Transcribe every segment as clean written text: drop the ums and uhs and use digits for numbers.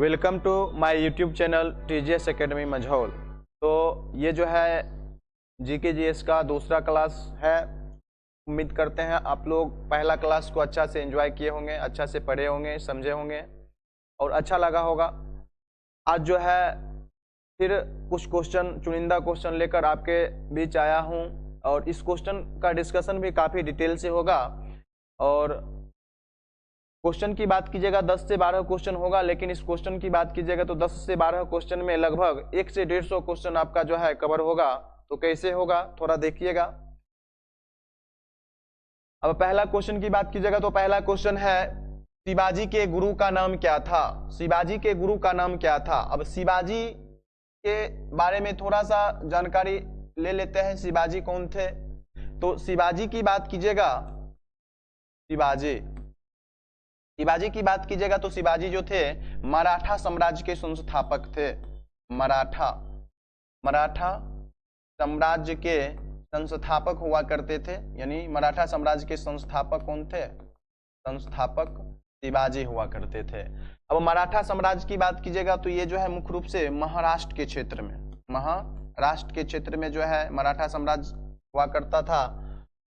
Welcome to my YouTube channel TGS academy Majhaul. तो ये जो है जीके जीएस का दूसरा क्लास है। उम्मीद करते हैं आप लोग पहला क्लास को अच्छा से एंजॉय किए होंगे, अच्छा से पढ़े होंगे, समझे होंगे और अच्छा लगा होगा। आज जो है फिर कुछ क्वेश्चन, चुनिंदा क्वेश्चन लेकर आपके बीच आया हूँ और इस क्वेश्चन का डिस्कशन भी काफ़ी डिटेल से होगा। और क्वेश्चन की बात कीजिएगा 10 से 12 क्वेश्चन होगा, लेकिन इस क्वेश्चन की बात कीजिएगा तो 10 से 12 क्वेश्चन में लगभग 1 से 150 क्वेश्चन आपका जो है कवर होगा। तो कैसे होगा थोड़ा देखिएगा। अब पहला क्वेश्चन की बात कीजिएगा तो पहला क्वेश्चन है शिवाजी के गुरु का नाम क्या था। शिवाजी के गुरु का नाम क्या था। अब शिवाजी के बारे में थोड़ा सा जानकारी ले लेते हैं। शिवाजी कौन थे। तो शिवाजी की बात कीजिएगा, शिवाजी की बात कीजिएगा तो शिवाजी जो थे मराठा साम्राज्य के संस्थापक थे। मराठा साम्राज्य के संस्थापक हुआ करते थे, यानी मराठा साम्राज्य के संस्थापक कौन थे। संस्थापक शिवाजी हुआ करते थे। अब मराठा साम्राज्य की बात कीजिएगा तो ये जो है मुख्य रूप से महाराष्ट्र के क्षेत्र में जो है मराठा साम्राज्य हुआ करता था।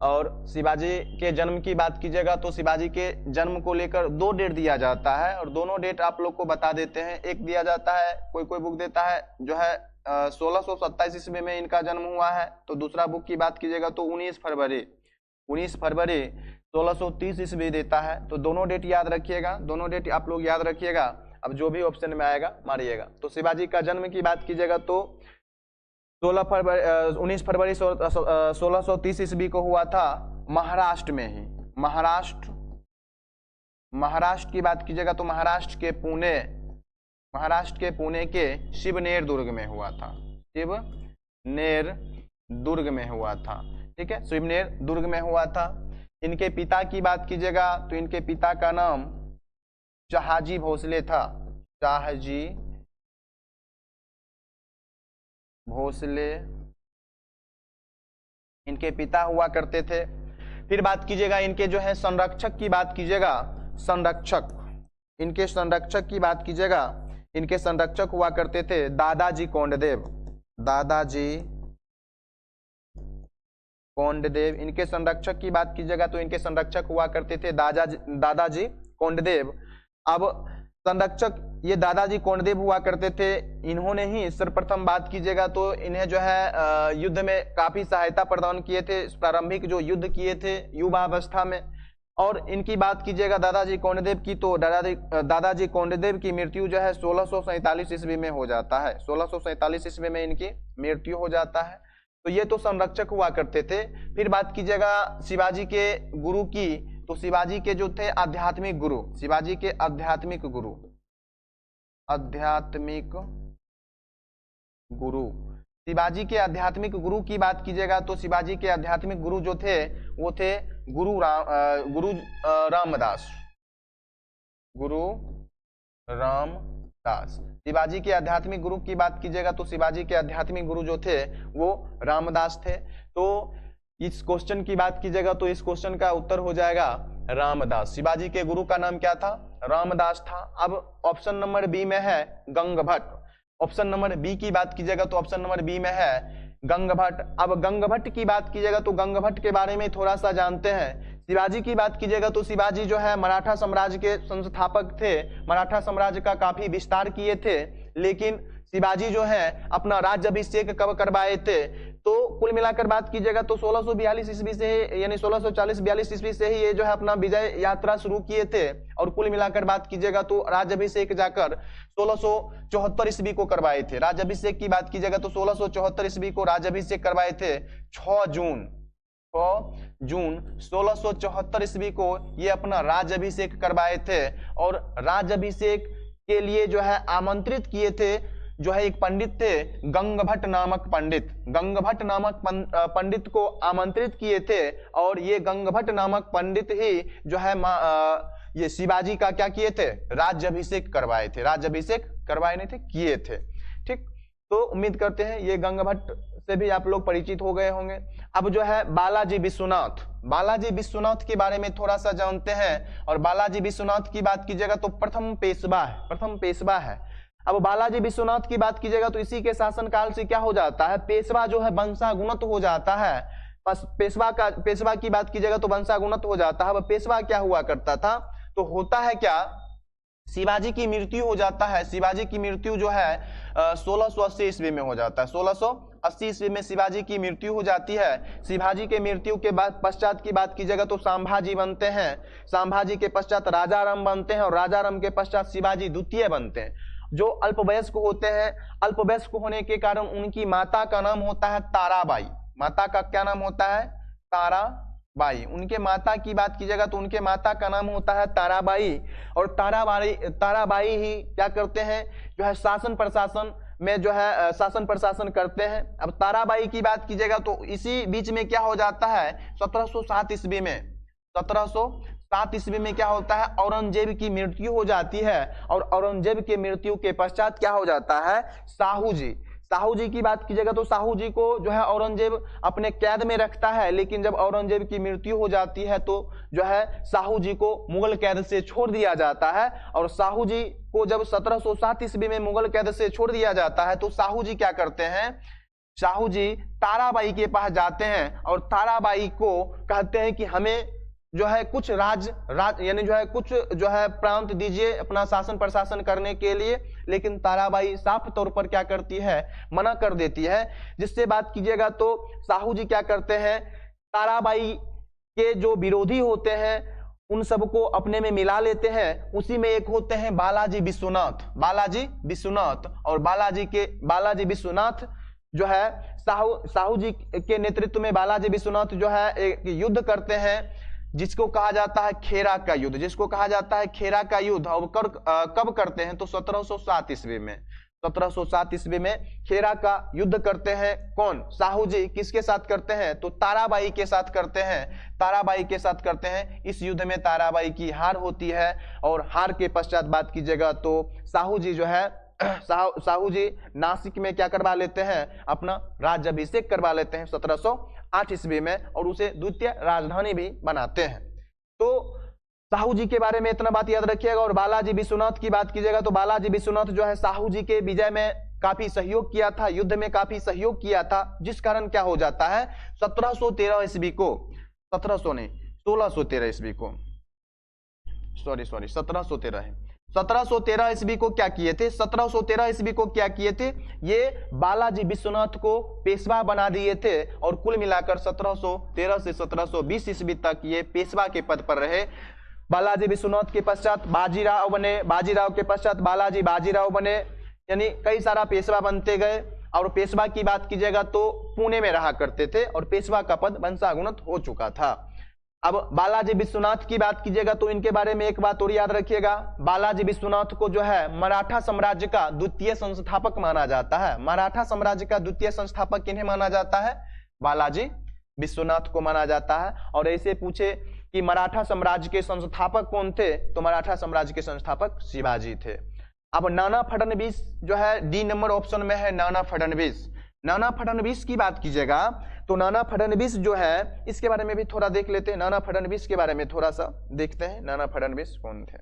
और शिवाजी के जन्म की बात कीजिएगा तो शिवाजी के जन्म को लेकर 2 डेट दिया जाता है और दोनों डेट आप लोग को बता देते हैं। एक दिया जाता है, कोई बुक देता है जो है 1627 ईस्वी में इनका जन्म हुआ है। तो दूसरा बुक की बात कीजिएगा तो 19 फरवरी 1630 ईस्वी देता है। तो दोनों डेट याद रखिएगा, दोनों डेट आप लोग याद रखिएगा। अब जो भी ऑप्शन में आएगा मारिएगा। तो शिवाजी का जन्म की बात कीजिएगा तो 19 फरवरी 1630 ईस्वी को हुआ था महाराष्ट्र में ही। महाराष्ट्र की बात कीजिएगा तो महाराष्ट्र के पुणे के शिवनेर दुर्ग में हुआ था। शिवनेर दुर्ग में हुआ था, ठीक है, शिवनेर दुर्ग में हुआ था। इनके पिता की बात कीजिएगा तो इनके पिता का नाम शहाजी भोसले था। शहाजी भोसले इनके पिता हुआ करते थे। फिर बात कीजिएगा इनके जो है संरक्षक की बात कीजिएगा, इनके संरक्षक की बात कीजिएगा, इनके संरक्षक हुआ करते थे दादाजी कोंडदेव। इनके संरक्षक की बात कीजिएगा तो इनके संरक्षक हुआ करते थे दादाजी कोंडदेव। अब संरक्षक ये दादाजी कोंडदेव हुआ करते थे। इन्होंने ही सर्वप्रथम बात कीजिएगा तो इन्हें जो है युद्ध में काफी सहायता प्रदान किए थे, प्रारंभिक जो युद्ध किए थे युवावस्था में। और इनकी बात कीजिएगा दादाजी कोंडदेव की तो दादाजी कोंडदेव की मृत्यु जो है 1647 ईस्वी में हो जाता है। 1647 ईस्वी में इनकी मृत्यु हो जाता है। तो ये तो संरक्षक हुआ करते थे। फिर बात कीजिएगा शिवाजी के गुरु की तो शिवाजी के जो थे आध्यात्मिक गुरु, शिवाजी के आध्यात्मिक शिवाजी के आध्यात्मिक गुरु की बात कीजिएगा तो शिवाजी के आध्यात्मिक गुरु जो थे वो थे गुरु रामदास। शिवाजी के आध्यात्मिक गुरु की बात कीजिएगा तो शिवाजी के आध्यात्मिक गुरु जो थे वो रामदास थे। तो इस क्वेश्चन की बात कीजिएगा तो इस क्वेश्चन का उत्तर हो जाएगा रामदास। शिवाजी के गुरु का नाम क्या था, रामदास था। अब ऑप्शन नंबर बी में है गंगभट्ट। ऑप्शन नंबर बी की बात कीजिएगा तो ऑप्शन नंबर बी में है गंगभट्ट। अब गंगभट्ट की बात कीजिएगा तो गंगभट्ट के बारे में थोड़ा सा जानते हैं। शिवाजी की बात कीजिएगा तो शिवाजी जो है मराठा साम्राज्य के संस्थापक थे, मराठा साम्राज्य का काफी विस्तार किए थे। लेकिन शिवाजी जो है अपना राज्याभिषेक कब करवाए थे तो कुल मिलाकर बात कीजिएगा तो 1642 ईस्वी से यानी 1640-42 ईस्वी से ही ये जो है अपना विजय यात्रा शुरू किए थे। और कुल मिलाकर बात कीजिएगा तो राज्याभिषेक जाकर 1674 ईस्वी को करवाए थे। राज्याभिषेक की बात कीजिएगा तो 1674 ईस्वी को राज्याभिषेक करवाए थे। 6 जून 1674 ईस्वी को ये अपना राज्याभिषेक करवाए थे। और राज्याभिषेक के लिए जो है आमंत्रित किए थे जो है एक पंडित थे गंगभट्ट नामक पंडित को आमंत्रित किए थे। और ये गंगभट्ट नामक पंडित ही जो है ये शिवाजी का क्या किए थे, राज्याभिषेक करवाए थे। राज्याभिषेक करवाए नहीं थे, किए थे। ठीक, तो उम्मीद करते हैं ये गंगभट्ट से भी आप लोग परिचित हो गए होंगे। अब जो है बालाजी विश्वनाथ, बालाजी विश्वनाथ के बारे में थोड़ा सा जानते हैं। और बालाजी विश्वनाथ की बात कीजिएगा तो प्रथम पेशवा है, प्रथम पेशवा है। अब बालाजी विश्वनाथ की बात कीजिएगा तो इसी के शासनकाल से क्या हो जाता है, पेशवा जो है वंशागुणत हो जाता है। बस पेशवा की बात कीजिएगा तो वंशागुणत हो जाता है। अब पेशवा क्या हुआ करता था, तो होता है क्या, शिवाजी की मृत्यु हो जाता है। शिवाजी की मृत्यु जो है 1680 ईस्वी में हो जाता है। 1680 ईस्वी में शिवाजी की मृत्यु हो जाती है। शिवाजी के मृत्यु के बाद पश्चात की बात कीजिएगा तो संभाजी बनते हैं। संभाजी के पश्चात राजाराम बनते हैं और राजाराम के पश्चात शिवाजी द्वितीय बनते हैं। जो अल्पवयस्क होते हैं, अल्पवयस्क होने के कारण उनकी माता का नाम होता है ताराबाई। माता का क्या नाम होता है, ताराबाई। उनके माता की बात कीजिएगा तो उनके माता का नाम होता है ताराबाई। और ताराबाई ही क्या करते हैं, जो है शासन प्रशासन में जो है शासन प्रशासन करते हैं। अब ताराबाई की बात कीजिएगा तो इसी बीच में क्या हो जाता है, 1707 ईस्वी में 1707 ईस्वी में क्या होता है, औरंगजेब की मृत्यु हो जाती है। और औरंगजेब के मृत्यु के पश्चात क्या हो जाता है, साहू जी। साहू जी की बात कीजिएगा तो साहू जी को जो है औरंगजेब अपने कैद में रखता है। लेकिन जब औरंगजेब की मृत्यु हो जाती है तो जो है साहू जी को मुगल कैद से छोड़ दिया जाता है। और साहू जी को जब 1707 ईस्वी में मुगल कैद से छोड़ दिया जाता है तो साहू जी क्या करते हैं, साहू जी ताराबाई के पास जाते हैं और ताराबाई को कहते हैं कि हमें जो है कुछ राज यानी जो है कुछ जो है प्रांत दीजिए अपना शासन प्रशासन करने के लिए। लेकिन ताराबाई साफ तौर पर क्या करती है, मना कर देती है। जिससे बात कीजिएगा तो साहू जी क्या करते हैं, ताराबाई के जो विरोधी होते हैं उन सबको अपने में मिला लेते हैं। उसी में एक होते हैं बालाजी विश्वनाथ, बालाजी विश्वनाथ। और बालाजी विश्वनाथ जो है साहू जी के नेतृत्व में बालाजी विश्वनाथ जो है एक युद्ध करते हैं जिसको कहा जाता है खेरा का युद्ध, जिसको कहा जाता है खेरा का युद्ध। और कब करते हैं तो 1707 ईस्वी में, 1707 ईस्वी में खेरा का युद्ध करते हैं। कौन, साहू जी किसके साथ करते हैं, तो ताराबाई के साथ करते हैं, ताराबाई के साथ करते हैं। इस युद्ध में ताराबाई की हार होती है। और हार के पश्चात बात कीजिएगा तो साहू जी जो है साहू जी नासिक में क्या करवा लेते हैं, अपना राज्याभिषेक करवा लेते हैं 1708 ईस्वी में। और उसे द्वितीय राजधानी भी बनाते हैं। तो साहू जी के बारे में इतना बात याद रखिएगा। और बालाजी विश्वनाथ की बात कीजिएगा तो बालाजी विश्वनाथ जो है साहू जी के विजय में काफी सहयोग किया था, युद्ध में काफी सहयोग किया था। जिस कारण क्या हो जाता है 1713 ईस्वी को, 1613 ईस्वी को, सॉरी 1713 है, 1713 ईस्वी को क्या किए थे, 1713 ईस्वी को क्या किए थे, ये बालाजी विश्वनाथ को पेशवा बना दिए थे। और कुल मिलाकर 1713 से 1720 ईस्वी तक ये पेशवा के पद पर रहे। बालाजी विश्वनाथ के पश्चात बाजीराव बने, बाजीराव के पश्चात बाजीराव बने, यानी कई सारा पेशवा बनते गए। और पेशवा की बात कीजिएगा तो पुणे में रहा करते थे और पेशवा का पद वंशागुणत हो चुका था। अब बालाजी विश्वनाथ की बात कीजिएगा तो इनके बारे में एक बात और याद रखिएगा, बालाजी विश्वनाथ को जो है मराठा साम्राज्य का द्वितीय संस्थापक माना जाता है। मराठा साम्राज्य का द्वितीय संस्थापक किन्हें माना जाता है, बालाजी विश्वनाथ को माना जाता है। और ऐसे पूछे कि मराठा साम्राज्य के संस्थापक कौन थे, तो मराठा साम्राज्य के संस्थापक शिवाजी थे। अब नाना फडणवीस जो है डी नंबर ऑप्शन में है, नाना फडणवीस। नाना फडणवीस की बात कीजिएगा तो नाना फडणवीस जो है इसके बारे में भी थोड़ा देख लेते हैं। नाना फडणवीस के बारे में थोड़ा सा देखते हैं, नाना फडणवीस कौन थे।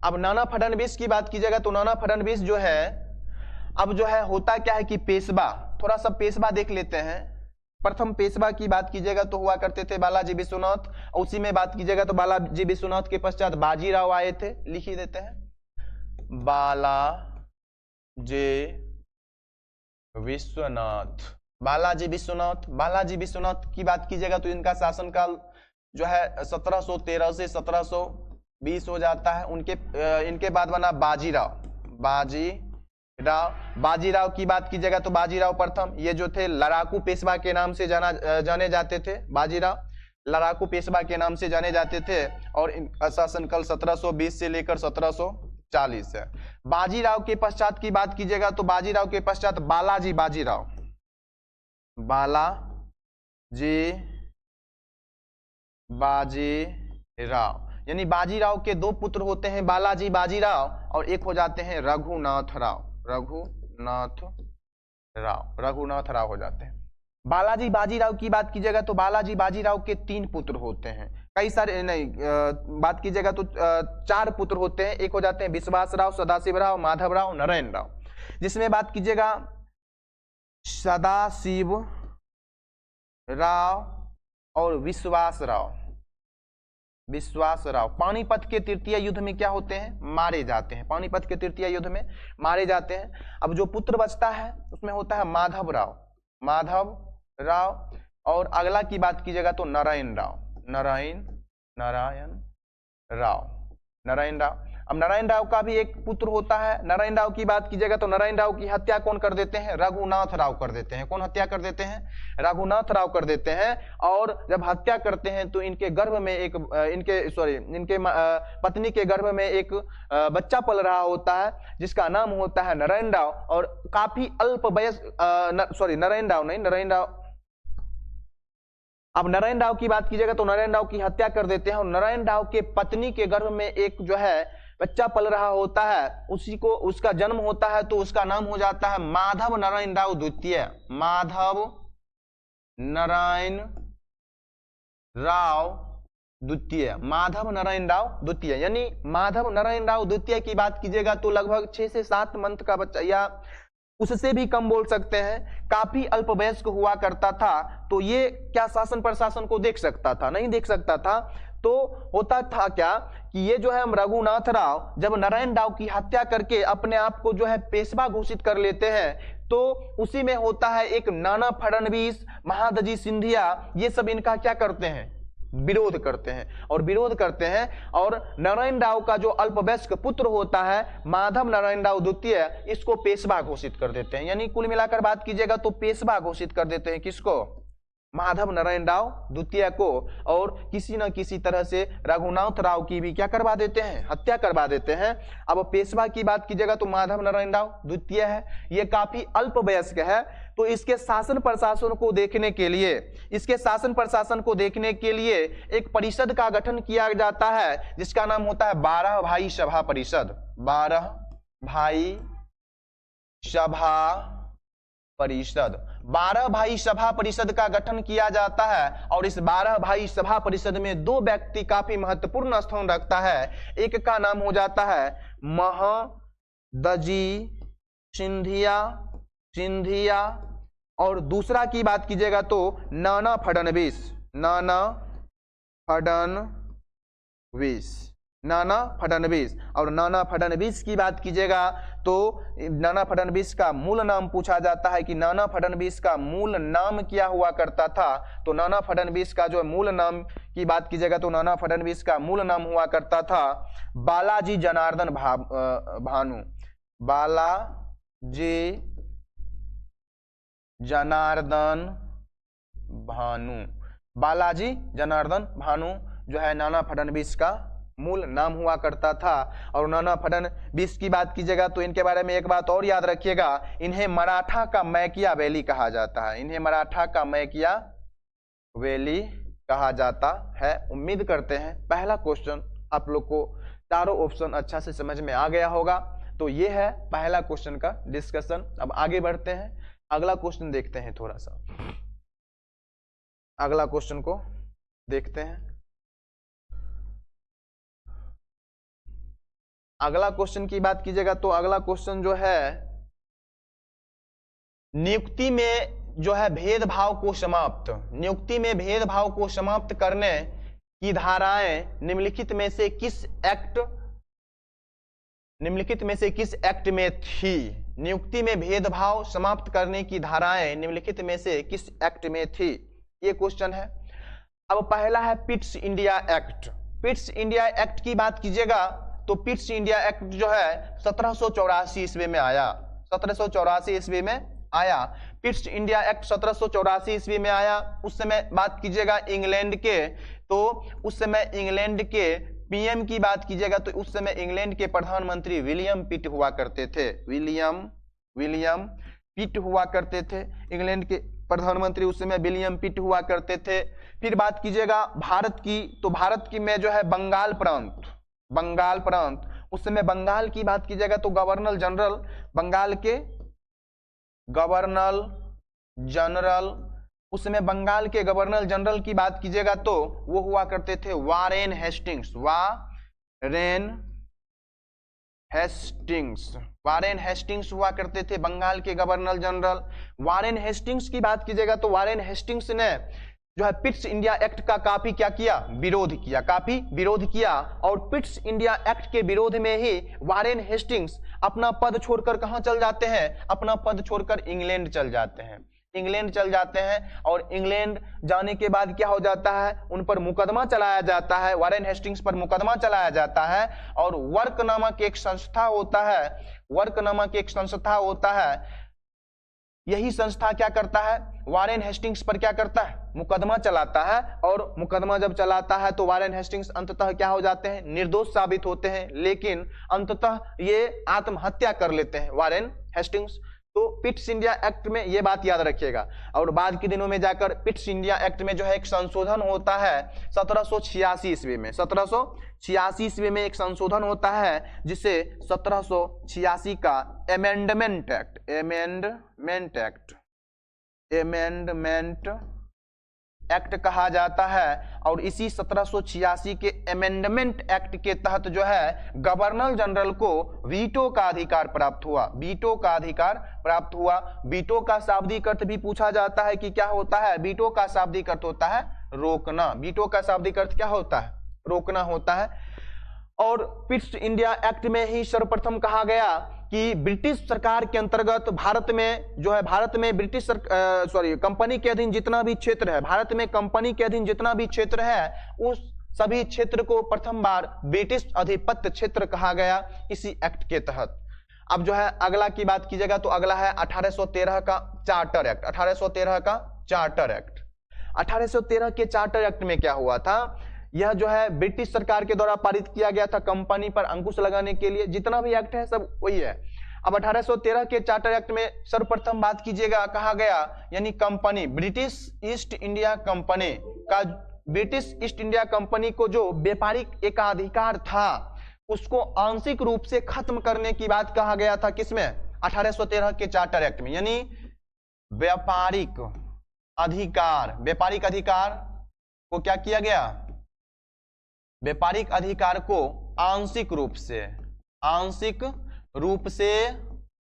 अब नाना फडणवीस की बात कीजिएगा तो नाना फडणवीस जो है, अब जो है होता क्या है कि पेशवा, थोड़ा सा पेशवा देख लेते हैं। प्रथम पेशवा की बात कीजिएगा तो हुआ करते थे बालाजी विश्वनाथ। उसी में बात कीजिएगा तो बालाजी विश्वनाथ के पश्चात बाजीराव आए थे, लिख ही देते हैं, बालाजी विश्वनाथ। बालाजी विश्वनाथ की बात कीजिएगा तो इनका शासनकाल जो है 1713 से 1720 हो जाता है। इनके बाद बना बाजीराव की बात कीजिएगा तो बाजीराव प्रथम, ये जो थे लड़ाकू पेशवा के नाम से जाने जाते थे। बाजीराव लड़ाकू पेशवा के नाम से जाने जाते थे। और इनका शासनकाल 1720 से लेकर 1740 है। बाजीराव के पश्चात की बात कीजिएगा तो बाजीराव के पश्चात बाजीराव, यानी बाजीराव के दो पुत्र होते हैं, बाजीराव और एक हो जाते हैं रघुनाथ राव, रघुनाथ राव हो जाते हैं। बालाजी बाजीराव की बात कीजिएगा तो बालाजी बाजीराव के 3 पुत्र होते हैं, कई सारे नहीं बात कीजिएगा तो 4 पुत्र होते हैं। एक हो जाते हैं विश्वास राव, सदाशिव राव, माधव राव, नारायण राव, जिसमें बात कीजिएगा सदाशिव राव और विश्वास राव पानीपत के तृतीय युद्ध में क्या होते हैं, मारे जाते हैं। पानीपत के तृतीय युद्ध में मारे जाते हैं। अब जो पुत्र बचता है उसमें होता है माधव राव और अगला की बात कीजिएगा तो नारायण राव। अब नारायण राव का भी एक पुत्र होता है। नारायण राव की बात कीजिएगा तो नारायण राव की हत्या कौन कर देते हैं, रघुनाथ राव कर देते हैं। कौन हत्या कर देते हैं, रघुनाथ राव कर देते हैं। और जब हत्या करते हैं तो इनके गर्भ में एक इनके पत्नी के गर्भ में एक बच्चा पल रहा होता है जिसका नाम होता है नारायण राव। और काफी अल्प वयस्क नारायण राव अब नारायण राव की बात कीजिएगा तो नारायण राव की हत्या कर देते हैं और नारायण राव के पत्नी के गर्भ में एक जो है बच्चा पल रहा होता है, उसी को उसका जन्म होता है तो उसका नाम हो जाता है माधव नारायण राव द्वितीय। माधव नारायण राव द्वितीय यानी माधव नारायण राव द्वितीय की बात कीजिएगा तो लगभग 6 से 7 मंथ का बच्चा या उससे भी कम बोल सकते हैं, काफी अल्प वयस्क हुआ करता था। तो ये क्या शासन प्रशासन को देख सकता था, नहीं देख सकता था। तो होता था क्या कि ये जो है रघुनाथ राव जब नारायण राव की हत्या करके अपने आप को जो है पेशवा घोषित कर लेते हैं तो उसी में होता है एक नाना फडणवीस, महादजी सिंधिया, ये सब इनका क्या करते हैं, विरोध करते हैं और नारायण राव का जो अल्पवयस्क पुत्र होता है माधव नारायण राव द्वितीय, इसको पेशवा घोषित कर देते हैं। यानी कुल मिलाकर बात कीजिएगा तो पेशवा घोषित कर देते हैं किसको, माधव नारायण राव द्वितीय को। और किसी न किसी तरह से रघुनाथ राव की भी क्या करवा देते हैं, हत्या करवा देते हैं। अब पेशवा की बात कीजिएगा तो माधव नारायण राव द्वितीय है, ये काफी अल्प वयस्क है। तो इसके शासन प्रशासन को देखने के लिए एक परिषद का गठन किया जाता है जिसका नाम होता है 12 भाई सभा परिषद। 12 भाई सभा परिषद का गठन किया जाता है। और इस 12 भाई सभा परिषद में 2 व्यक्ति काफी महत्वपूर्ण स्थान रखता है। एक का नाम हो जाता है महादजी सिंधिया और दूसरा की बात कीजिएगा तो नाना फडणवीस। और नाना फडणवीस की बात कीजिएगा तो नाना फडणवीस का मूल नाम पूछा जाता है कि नाना फडणवीस का मूल नाम क्या हुआ करता था। तो नाना फडणवीस का जो मूल नाम की बात कीजिएगा तो नाना फडणवीस का मूल नाम हुआ करता था बालाजी जनार्दन भानु। बालाजी जनार्दन भानु जो है नाना फडणवीस का मूल नाम हुआ करता था। और नाना फडणवीस की बात कीजिएगा तो इनके बारे में एक बात और याद रखिएगा, इन्हें मराठा का मैकियावेली कहा जाता है। उम्मीद करते हैं पहला क्वेश्चन आप लोग को चारों ऑप्शन अच्छा से समझ में आ गया होगा। तो ये है पहला क्वेश्चन का डिस्कशन। अब आगे बढ़ते हैं, अगला क्वेश्चन देखते हैं। थोड़ा सा अगला क्वेश्चन को देखते हैं। अगला क्वेश्चन की बात कीजिएगा तो अगला क्वेश्चन जो है नियुक्ति में जो है भेदभाव को समाप्त करने की धाराएं निम्नलिखित में से किस एक्ट में थी। नियुक्ति में भेदभाव समाप्त करने की धाराएं निम्नलिखित में से किस एक्ट में थी, ये क्वेश्चन है। अब पहला है पिट्स इंडिया एक्ट की बात कीजिएगा तो पिट्स इंडिया एक्ट जो है 1784 ईस्वी में आया। 1784 ईस्वी में आया पिट्स इंडिया एक्ट 1784 ईस्वी में आया। उस समय बात कीजिएगा इंग्लैंड के, तो उस समय इंग्लैंड के पीएम की बात कीजिएगा तो उस समय इंग्लैंड के प्रधानमंत्री विलियम पिट हुआ करते थे। विलियम पिट हुआ करते थे इंग्लैंड के प्रधानमंत्री, उस समय विलियम पिट हुआ करते थे। फिर बात कीजिएगा भारत की, तो भारत की में जो है बंगाल प्रांत, उस समय बंगाल की बात कीजिएगा तो गवर्नर जनरल बंगाल के गवर्नर जनरल, उसमें बंगाल के गवर्नर जनरल की बात कीजिएगा तो वो हुआ करते थे वारेन हेस्टिंग्स, वारेन हेस्टिंग्स हुआ करते थे बंगाल के गवर्नर जनरल। वारेन हेस्टिंग्स की बात कीजिएगा तो वारेन हेस्टिंग्स ने जो है पिट्स इंडिया एक्ट का काफी क्या किया, विरोध किया, काफी विरोध किया। और पिट्स इंडिया एक्ट के विरोध में ही वारेन हेस्टिंग्स अपना पद छोड़कर कहां चल जाते हैं, अपना पद छोड़कर इंग्लैंड चल जाते हैं, इंग्लैंड चल जाते हैं। और इंग्लैंड जाने के बाद क्या हो जाता है, उन पर मुकदमा चलाया जाता है, वारेन हेस्टिंग्स पर मुकदमा चलाया जाता है। और वर्क नामक एक संस्था होता है, वर्क नामक एक संस्था होता है, यही संस्था क्या करता है, वारेन हेस्टिंग्स पर क्या करता है, मुकदमा चलाता है। और मुकदमा जब चलाता है तो वारेन हेस्टिंग्स अंततः क्या हो जाते हैं, निर्दोष साबित होते हैं, लेकिन अंततः ये आत्महत्या कर लेते हैं वारेन हेस्टिंग्स। तो पिट्स इंडिया एक्ट में ये बात याद रखिएगा। और बाद के दिनों में जाकर पिट्स इंडिया एक्ट में जो है एक संशोधन होता है 1786 ईस्वी में, 1786 ईस्वी में एक संशोधन होता है जिसे 1786 का अमेंडमेंट एक्ट कहा जाता है। और इसी 1786 के अमेंडमेंट एक्ट के तहत जो है गवर्नर जनरल को वीटो का अधिकार प्राप्त हुआ, वीटो का अधिकार प्राप्त हुआ। वीटो का शाब्दिक अर्थ भी पूछा जाता है कि क्या होता है, वीटो का शाब्दिक अर्थ होता है रोकना, वीटो का शाब्दिक अर्थ क्या होता है, रोकना होता है। और पिट्स इंडिया एक्ट में ही सर्वप्रथम कहा गया कि ब्रिटिश सरकार के अंतर्गत भारत में जो है, भारत में ब्रिटिश कंपनी के अधीन जितना भी क्षेत्र है, भारत में कंपनी के अधीन जितना भी क्षेत्र है, उस सभी क्षेत्र को प्रथम बार ब्रिटिश अधिपत्य क्षेत्र कहा गया इसी एक्ट के तहत। अब जो है अगला की बात कीजिएगा तो अगला है 1813 का चार्टर एक्ट, 1813 का चार्टर एक्ट। 1813 के चार्टर एक्ट में क्या हुआ था, यह जो है ब्रिटिश सरकार के द्वारा पारित किया गया था कंपनी पर अंकुश लगाने के लिए, जितना भी एक्ट है सब वही है। अब 1813 के चार्टर एक्ट में सर्वप्रथम बात कीजिएगा कहा गया, यानी company British east India company का, ब्रिटिश ईस्ट इंडिया कंपनी को जो व्यापारिक एकाधिकार था उसको आंशिक रूप से खत्म करने की बात कहा गया था, किसमें, 1813 के चार्टर एक्ट में। यानी व्यापारिक अधिकार, व्यापारिक अधिकार को क्या किया गया, व्यापारिक अधिकार को आंशिक रूप से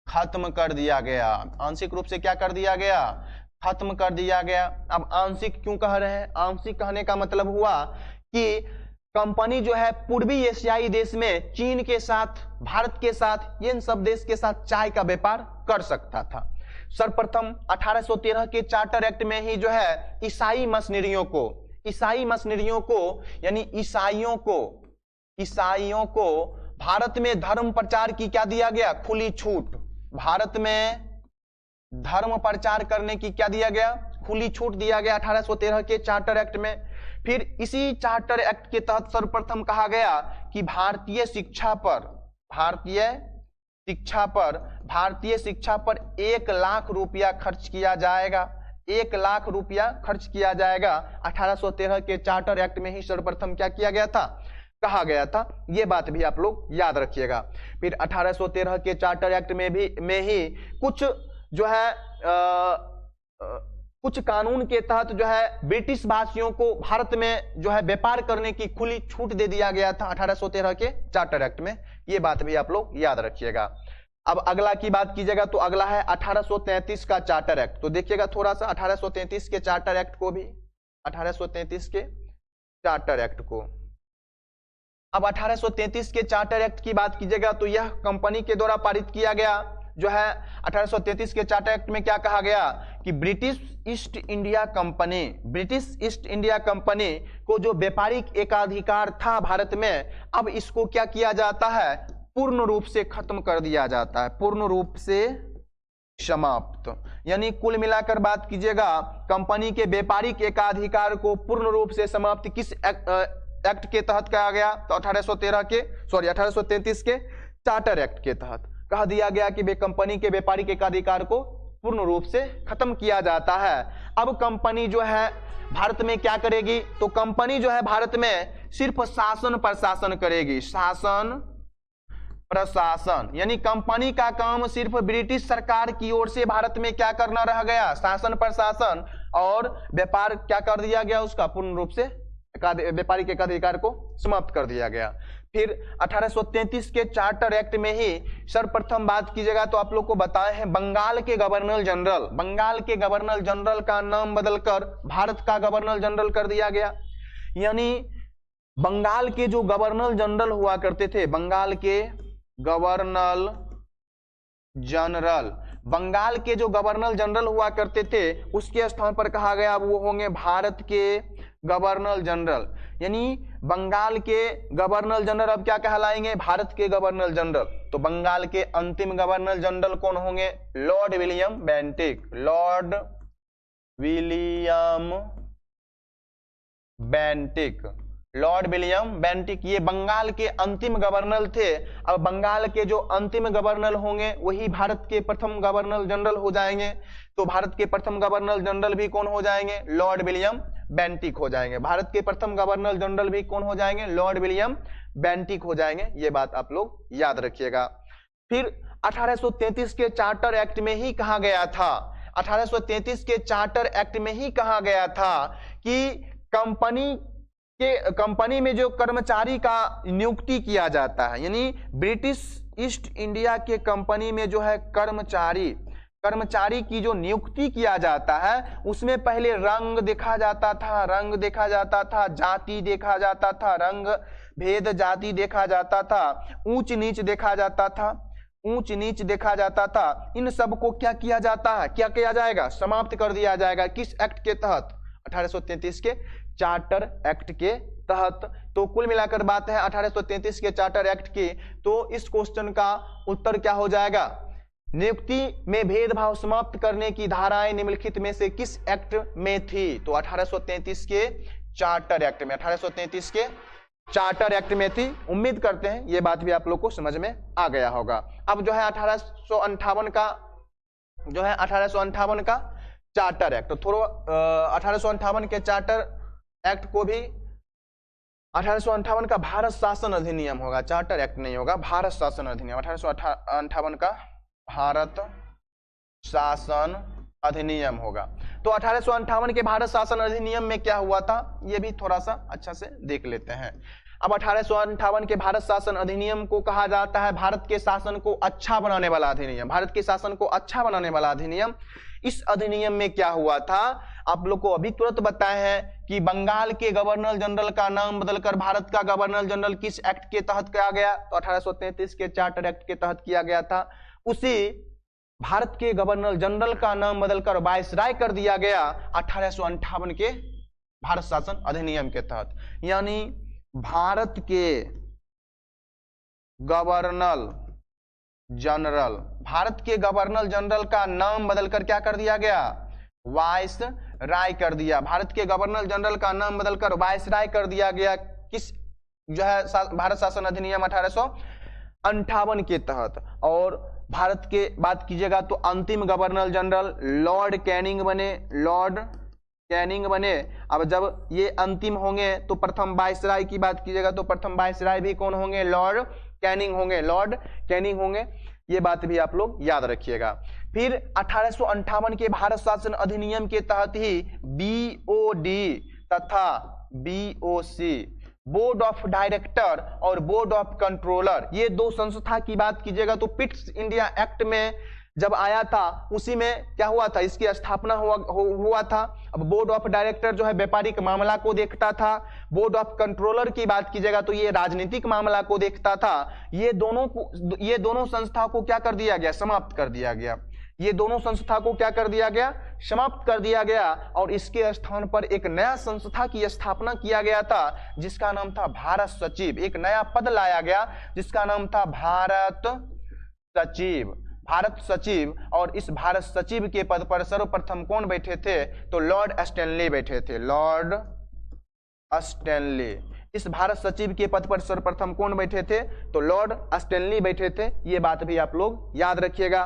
खत्म कर दिया गया, आंशिक रूप से क्या कर दिया गया, खत्म कर दिया गया। अब आंशिक क्यों कह रहे हैं, आंशिक कहने का मतलब हुआ कि कंपनी जो है पूर्वी एशियाई देश में चीन के साथ, भारत के साथ, इन सब देश के साथ चाय का व्यापार कर सकता था। सर्वप्रथम 1813 के चार्टर एक्ट में ही जो है ईसाई मशीनरियों को यानी ईसाइयों को भारत में धर्म प्रचार की क्या दिया गया, खुली छूट। भारत में धर्म प्रचार करने की क्या दिया गया, खुली छूट दिया गया 1813 के चार्टर एक्ट में। फिर इसी चार्टर एक्ट के तहत सर्वप्रथम कहा गया कि भारतीय शिक्षा पर 1 लाख रुपया खर्च किया जाएगा, 1 लाख रुपया खर्च किया जाएगा। 1813 के चार्टर एक्ट में ही सर्वप्रथम क्या किया गया था, कहा गया था। ये बात भी आप लोग याद रखिएगा। फिर 1813 के चार्टर एक्ट में ही कुछ जो है कुछ कानून के तहत जो है ब्रिटिश वासियों को भारत में जो है व्यापार करने की खुली छूट दे दिया गया था 1813 के चार्टर एक्ट में। ये बात भी आप लोग याद रखिएगा। अब अगला की बात कीजिएगा तो अगला है 1833 का चार्टर एक्ट। तो देखिएगा थोड़ा सा 1833 के चार्टर एक्ट को भी, 1833 के चार्टर एक्ट को। अब 1833 के चार्टर एक्ट की बात कीजिएगा तो यह कंपनी के द्वारा पारित किया गया जो है 1833 के चार्टर एक्ट में क्या कहा गया कि ब्रिटिश ईस्ट इंडिया कंपनी को जो व्यापारिक एकाधिकार था भारत में, अब इसको क्या किया जाता है, पूर्ण रूप से खत्म कर दिया जाता है, पूर्ण रूप से समाप्त। यानी कुल मिलाकर बात कीजिएगा, कंपनी के व्यापारिक एकाधिकार को पूर्ण रूप से समाप्त किस एक्ट के तहत कहा गया, तो 1833 के चार्टर एक्ट के तहत कह दिया गया कि वे कंपनी के व्यापारिक एकाधिकार को पूर्ण रूप से खत्म किया जाता है। अब कंपनी जो है भारत में क्या करेगी, तो कंपनी जो है भारत में सिर्फ शासन प्रशासन करेगी, शासन प्रशासन, यानी कंपनी का काम सिर्फ ब्रिटिश सरकार की ओर से भारत में क्या करना रह गया, शासन प्रशासन, और व्यापार क्या कर दिया गया, उसका पूर्ण रूप से व्यापारिक एकाधिकार को समाप्त कर दिया गया। फिर 1833 के चार्टर एक्ट में ही सर्वप्रथम बात कीजिएगा तो आप लोग को बताए हैं बंगाल के गवर्नर जनरल, बंगाल के गवर्नर जनरल का नाम बदलकर भारत का गवर्नर जनरल कर दिया गया। यानी बंगाल के जो गवर्नर जनरल हुआ करते थे, बंगाल के गवर्नर जनरल, बंगाल के जो गवर्नर जनरल हुआ करते थे उसके स्थान पर कहा गया अब वो होंगे भारत के गवर्नर जनरल। यानी बंगाल के गवर्नर जनरल अब क्या कहलाएंगे, भारत के गवर्नर जनरल। तो बंगाल के अंतिम गवर्नर जनरल कौन होंगे, Lord William Bentinck, Lord William Bentinck, Lord William Bentinck, ये बंगाल के अंतिम गवर्नर थे। अब बंगाल के जो अंतिम गवर्नर होंगे वही भारत के प्रथम गवर्नर जनरल हो जाएंगे। तो भारत के प्रथम गवर्नर जनरल भी कौन हो जाएंगे, लॉर्ड विलियम बेंटिक हो जाएंगे। भारत के प्रथम गवर्नर जनरल भी कौन हो जाएंगे, लॉर्ड विलियम बेंटिक हो जाएंगे। ये बात आप लोग याद रखिएगा। फिर 1833 के चार्टर एक्ट में ही कहा गया था, 1833 के चार्टर एक्ट में ही कहा गया था कि कंपनी में जो कर्मचारी का नियुक्ति किया जाता है, यानी ब्रिटिश ईस्ट इंडिया के कंपनी में जो है कर्मचारी की जो नियुक्ति किया जाता है उसमें पहले रंग देखा जाता था, जाति देखा जाता था, रंग भेद जाति देखा जाता था, ऊंच नीच देखा जाता था। इन सब को क्या किया जाता है, क्या किया जाएगा, समाप्त कर दिया जाएगा। किस एक्ट के तहत, 1833 के चार्टर एक्ट के तहत। तो कुल मिलाकर बात है 1833 के चार्टर एक्ट की। तो इस क्वेश्चन का उत्तर क्या हो जाएगा, नियुक्ति में भेदभाव समाप्त करने की धाराएं निम्नलिखित में से किस एक्ट में थी। तो 1833 के चार्टर एक्ट में, 1833 के चार्टर एक्ट में थी। उम्मीद करते हैं ये बात भी आप लोग को समझ में आ गया होगा। अब जो है 1858 का चार्टर एक्ट, तो थोड़ा 1858 के चार्टर एक्ट को भी 1858 का भारत शासन अधिनियम होगा, चार्टर एक्ट नहीं होगा, भारत शासन अधिनियम। 1858 का भारत शासन अधिनियम होगा। तो 1858 के भारत शासन अधिनियम में क्या हुआ था ये भी थोड़ा सा अच्छा से देख लेते हैं। अब 1858 के भारत शासन अधिनियम को कहा जाता है भारत के शासन को अच्छा बनाने वाला अधिनियम, भारत के शासन को अच्छा बनाने वाला अधिनियम। इस अधिनियम में क्या हुआ था आप लोग को अभी तुरंत बताए हैं कि बंगाल के गवर्नर जनरल का नाम बदलकर भारत का गवर्नर जनरल किस एक्ट के तहत किया गया, तो 1833 के चार्टर एक्ट के तहत किया गया था। उसी भारत के गवर्नर जनरल का नाम बदलकर वायसराय कर दिया गया 1858 के भारत शासन अधिनियम के तहत। यानी भारत के गवर्नर जनरल, भारत के गवर्नर जनरल का नाम बदलकर क्या कर दिया गया, वायसराय कर दिया। भारत के गवर्नर जनरल का नाम बदलकर वायसराय कर दिया गया किस जो है भारत शासन अधिनियम 1858 के तहत। और भारत के बात कीजिएगा तो अंतिम गवर्नर जनरल लॉर्ड कैनिंग बने। अब जब ये अंतिम होंगे तो प्रथम वायसराय की बात कीजिएगा तो प्रथम वायसराय भी कौन होंगे, लॉर्ड कैनिंग होंगे। ये बात भी आप लोग याद रखिएगा। फिर 1858 के भारत शासन अधिनियम के तहत ही BOD तथा BOC, बोर्ड ऑफ डायरेक्टर और बोर्ड ऑफ कंट्रोलर, ये दो संस्था की बात कीजिएगा तो पिट्स इंडिया एक्ट में जब आया था उसी में क्या हुआ था, इसकी स्थापना हुआ था। अब बोर्ड ऑफ डायरेक्टर जो है व्यापारिक मामला को देखता था, बोर्ड ऑफ कंट्रोलर की बात कीजिएगा तो ये राजनीतिक मामला को देखता था। ये दोनों संस्था को क्या कर दिया गया, समाप्त कर दिया गया। ये दोनों संस्था को क्या कर दिया गया, समाप्त कर दिया गया। और इसके स्थान पर एक नया संस्था की स्थापना किया गया था जिसका नाम था भारत सचिव। एक नया पद लाया गया जिसका नाम था भारत सचिव। और इस भारत सचिव के पद पर सर्वप्रथम कौन बैठे थे, तो लॉर्ड स्टैनली बैठे थे, लॉर्ड स्टैनली। इस भारत सचिव के पद पर सर्वप्रथम कौन बैठे थे, तो लॉर्ड स्टैनली बैठे थे। ये बात भी आप लोग याद रखिएगा।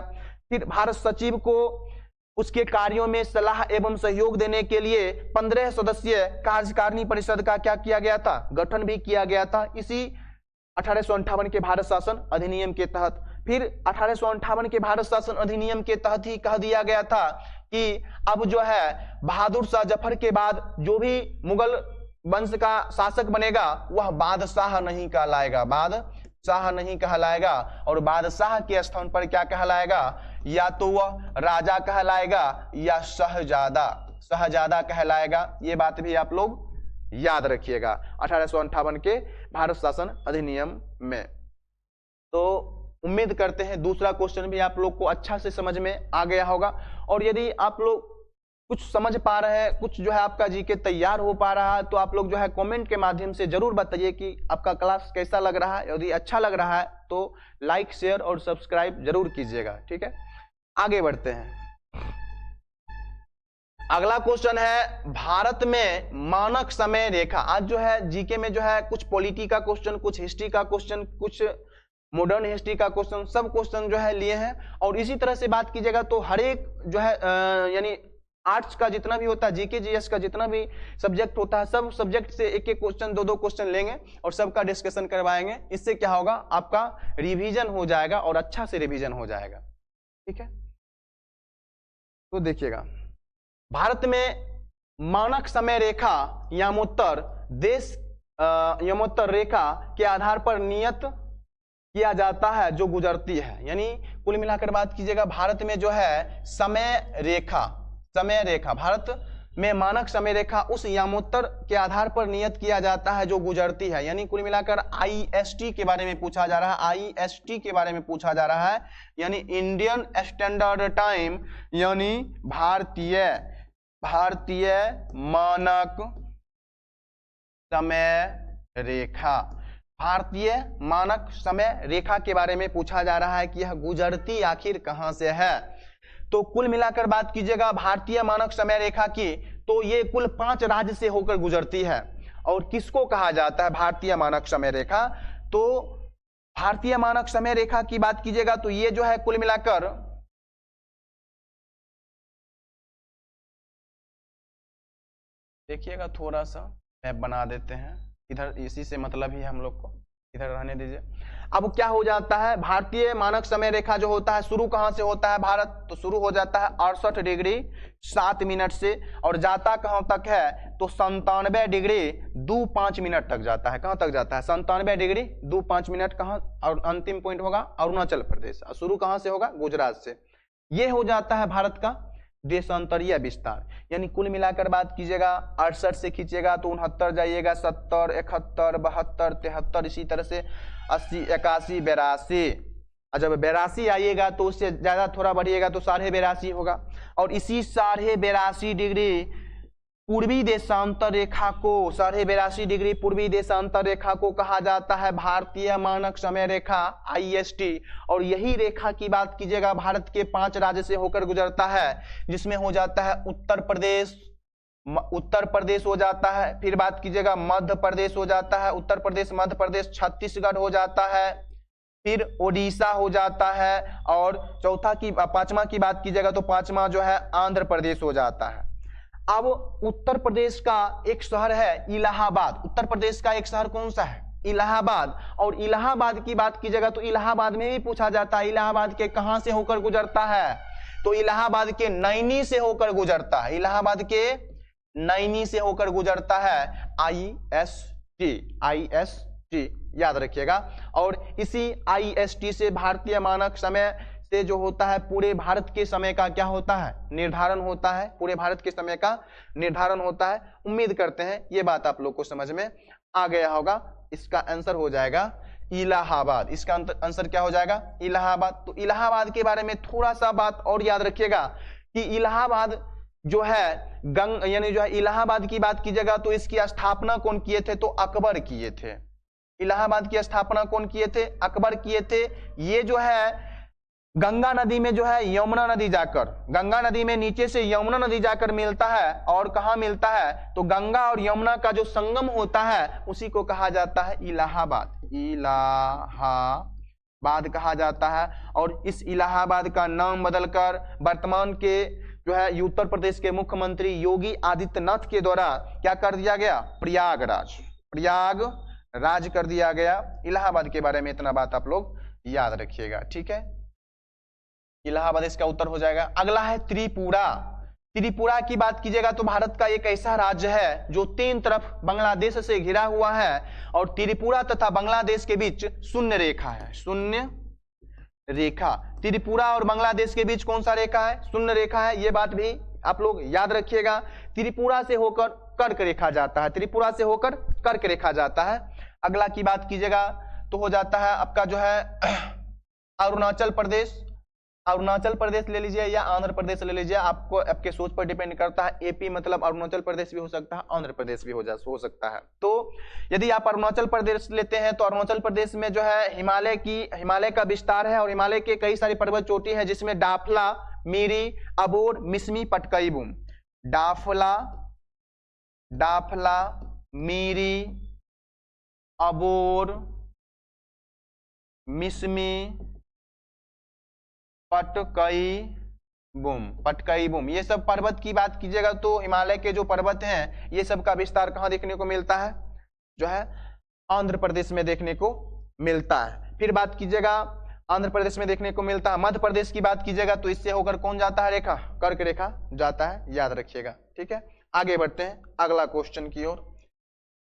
फिर भारत सचिव को उसके कार्यों में सलाह एवं सहयोग देने के लिए 15 सदस्यीय कार्यकारिणी परिषद का क्या किया गया था, गठन भी किया गया था। इसी 1858 के भारत शासन अधिनियम के तहत। फिर 1858 के भारत शासन अधिनियम के तहत ही कह दिया गया था कि अब जो है बहादुर शाह जफर के बाद जो भी मुगल वंश का शासक बनेगा वह बादशाह नहीं कहलाएगा, बादशाह नहीं कहलाएगा, और बादशाह के स्थान पर क्या कहलाएगा, या तो वह राजा कहलाएगा या शहजादा कहलाएगा। ये बात भी आप लोग याद रखिएगा 1858 के भारत शासन अधिनियम में। तो उम्मीद करते हैं दूसरा क्वेश्चन भी आप लोग को अच्छा से समझ में आ गया होगा। और यदि आप लोग कुछ समझ पा रहे हैं, कुछ जो है आपका जीके तैयार हो पा रहा है, तो आप लोग जो है कमेंट के माध्यम से जरूर बताइए कि आपका क्लास कैसा लग रहा है। यदि अच्छा लग रहा है तो लाइक, शेयर और सब्सक्राइब जरूर कीजिएगा। ठीक है, आगे बढ़ते हैं। अगला क्वेश्चन है भारत में मानक समय रेखा। आज जो है जीके में जो है कुछ पॉलिटी का क्वेश्चन, कुछ हिस्ट्री का क्वेश्चन, कुछ मॉडर्न हिस्ट्री का क्वेश्चन, सब क्वेश्चन जो है लिए हैं। और इसी तरह से बात कीजिएगा तो हर एक जो है यानी आर्ट्स का जितना भी होता है, जीके जीएस का जितना भी सब्जेक्ट होता है, सब सब्जेक्ट से एक एक क्वेश्चन, दो दो क्वेश्चन लेंगे और सबका डिस्कशन करवाएंगे। इससे क्या होगा, आपका रिवीजन हो जाएगा और अच्छा से रिवीजन हो जाएगा। ठीक है, तो देखिएगा भारत में मानक समय रेखा यमोत्तर रेखा के आधार पर नियत किया जाता है जो गुजरती है। यानी कुल मिलाकर बात कीजिएगा भारत में जो है समय रेखा भारत में मानक समय रेखा उस यामोत्तर के आधार पर नियत किया जाता है जो गुजरती है। यानी कुल मिलाकर आईएसटी के बारे में पूछा जा रहा है, आईएसटी के बारे में पूछा जा रहा है, यानी इंडियन स्टैंडर्ड टाइम, यानी भारतीय मानक समय रेखा। भारतीय मानक समय रेखा के बारे में पूछा जा रहा है कि यह गुजरती आखिर कहां से है। तो कुल मिलाकर बात कीजिएगा भारतीय मानक समय रेखा की, तो ये कुल 5 राज्य से होकर गुजरती है। और किसको कहा जाता है भारतीय मानक समय रेखा, तो भारतीय मानक समय रेखा की बात कीजिएगा तो ये जो है कुल मिलाकर देखिएगा, थोड़ा सा मैप बना देते हैं इधर, इसी से मतलब ही हम लोग को, इधर रहने दीजिए। अब क्या हो जाता है, भारतीय मानक समय रेखा जो होता है शुरू कहां से होता है भारत, तो शुरू हो जाता है 68 डिग्री 7 मिनट से, और जाता कहां तक है, तो 97 डिग्री 2-5 मिनट तक जाता है। कहां तक जाता है, 97 डिग्री 2-5 मिनट। कहां, और अंतिम पॉइंट होगा अरुणाचल प्रदेश। शुरू कहां से होगा, गुजरात से। यह हो जाता है भारत का देशांतरीय विस्तार। यानी कुल मिलाकर बात कीजिएगा 68 से खींचेगा तो 69 जाइएगा, 70, 71, 72, 73, इसी तरह से 80, 81, 82, और जब 82 आइएगा तो उससे ज्यादा थोड़ा बढ़िएगा तो 82.5 होगा। और इसी 82.5 डिग्री पूर्वी देशांतर रेखा को, 82.5 डिग्री पूर्वी देशांतर रेखा को कहा जाता है भारतीय मानक समय रेखा, आईएसटी। और यही रेखा की बात कीजिएगा भारत के 5 राज्य से होकर गुजरता है, जिसमें हो जाता है उत्तर प्रदेश हो जाता है, फिर बात कीजिएगा मध्य प्रदेश हो जाता है, उत्तर प्रदेश, मध्य प्रदेश, छत्तीसगढ़ हो जाता है, फिर ओडिशा हो जाता है, और पांचवा की बात कीजिएगा तो पांचवा जो है आंध्र प्रदेश हो जाता है। अब उत्तर प्रदेश का एक शहर है इलाहाबाद। उत्तर प्रदेश का एक शहर कौन सा है, इलाहाबाद। और इलाहाबाद की बात कीजिएगा तो इलाहाबाद में भी पूछा जाता है इलाहाबाद के कहां से होकर गुजरता है, तो इलाहाबाद के नैनी से होकर गुजरता है, इलाहाबाद के नैनी से होकर गुजरता है आईएसटी, याद रखिएगा। और इसी आईएसटी से भारतीय मानक समय से जो होता है पूरे भारत के समय का क्या होता है, निर्धारण होता है, पूरे भारत के समय का निर्धारण होता है। उम्मीद करते हैं ये बात आप लोग को समझ में आ गया होगा। इसका आंसर हो जाएगा इलाहाबाद। इसका आंसर क्या हो जाएगा, इलाहाबाद। तो इलाहाबाद के बारे में थोड़ा सा बात और याद रखिएगा कि इलाहाबाद जो है यानी जो है इलाहाबाद की बात कीजिएगा तो इसकी स्थापना कौन किए थे, तो अकबर किए थे। इलाहाबाद की स्थापना कौन किए थे, अकबर किए थे। ये जो है गंगा नदी में जो है यमुना नदी जाकर, गंगा नदी में नीचे से यमुना नदी जाकर मिलता है, और कहां मिलता है, तो गंगा और यमुना का जो संगम होता है उसी को कहा जाता है इलाहाबाद, इलाहाबाद कहा जाता है। और इस इलाहाबाद का नाम बदलकर वर्तमान के जो है उत्तर प्रदेश के मुख्यमंत्री योगी आदित्यनाथ के द्वारा क्या कर दिया गया, प्रयागराज राज कर दिया गया। इलाहाबाद के बारे में इतना बात आप लोग याद रखिएगा, ठीक है। इलाहाबाद इसका उत्तर हो जाएगा। अगला है त्रिपुरा। त्रिपुरा की बात कीजिएगा तो भारत का एक ऐसा राज्य है जो 3 तरफ बांग्लादेश से घिरा हुआ है और त्रिपुरा तथा बांग्लादेश के बीच शून्य रेखा है, शून्य रेखा। त्रिपुरा और बांग्लादेश के बीच कौन सा रेखा है? शून्य रेखा है। ये बात भी आप लोग याद रखिएगा। त्रिपुरा से होकर कर्क रेखा जाता है, त्रिपुरा से होकर कर्क रेखा जाता है। अगला की बात कीजिएगा तो हो जाता है आपका जो है अरुणाचल प्रदेश। अरुणाचल प्रदेश ले लीजिए या आंध्र प्रदेश ले लीजिए, आपको आपके सोच पर डिपेंड करता है। एपी मतलब अरुणाचल प्रदेश भी हो सकता है, आंध्र प्रदेश भी हो सकता है। तो यदि आप अरुणाचल प्रदेश लेते हैं तो अरुणाचल प्रदेश में जो है हिमालय का विस्तार है और हिमालय के कई सारी पर्वत चोटी है जिसमें डाफला, मीरी, अबोर, मिसमी, पटकाईबुम। डाफला, मीरी, अबोर, मिसमी, पटकाईबुम, ये सब पर्वत की बात कीजिएगा तो हिमालय के जो पर्वत हैं ये सब का विस्तार कहाँ देखने को मिलता है? जो है आंध्र प्रदेश में देखने को मिलता है। फिर बात कीजिएगा आंध्र प्रदेश में देखने को मिलता है। मध्य प्रदेश की बात कीजिएगा तो इससे होकर कौन जाता है? रेखा, कर्क रेखा जाता है, याद रखिएगा, ठीक है। आगे बढ़ते हैं अगला क्वेश्चन की ओर।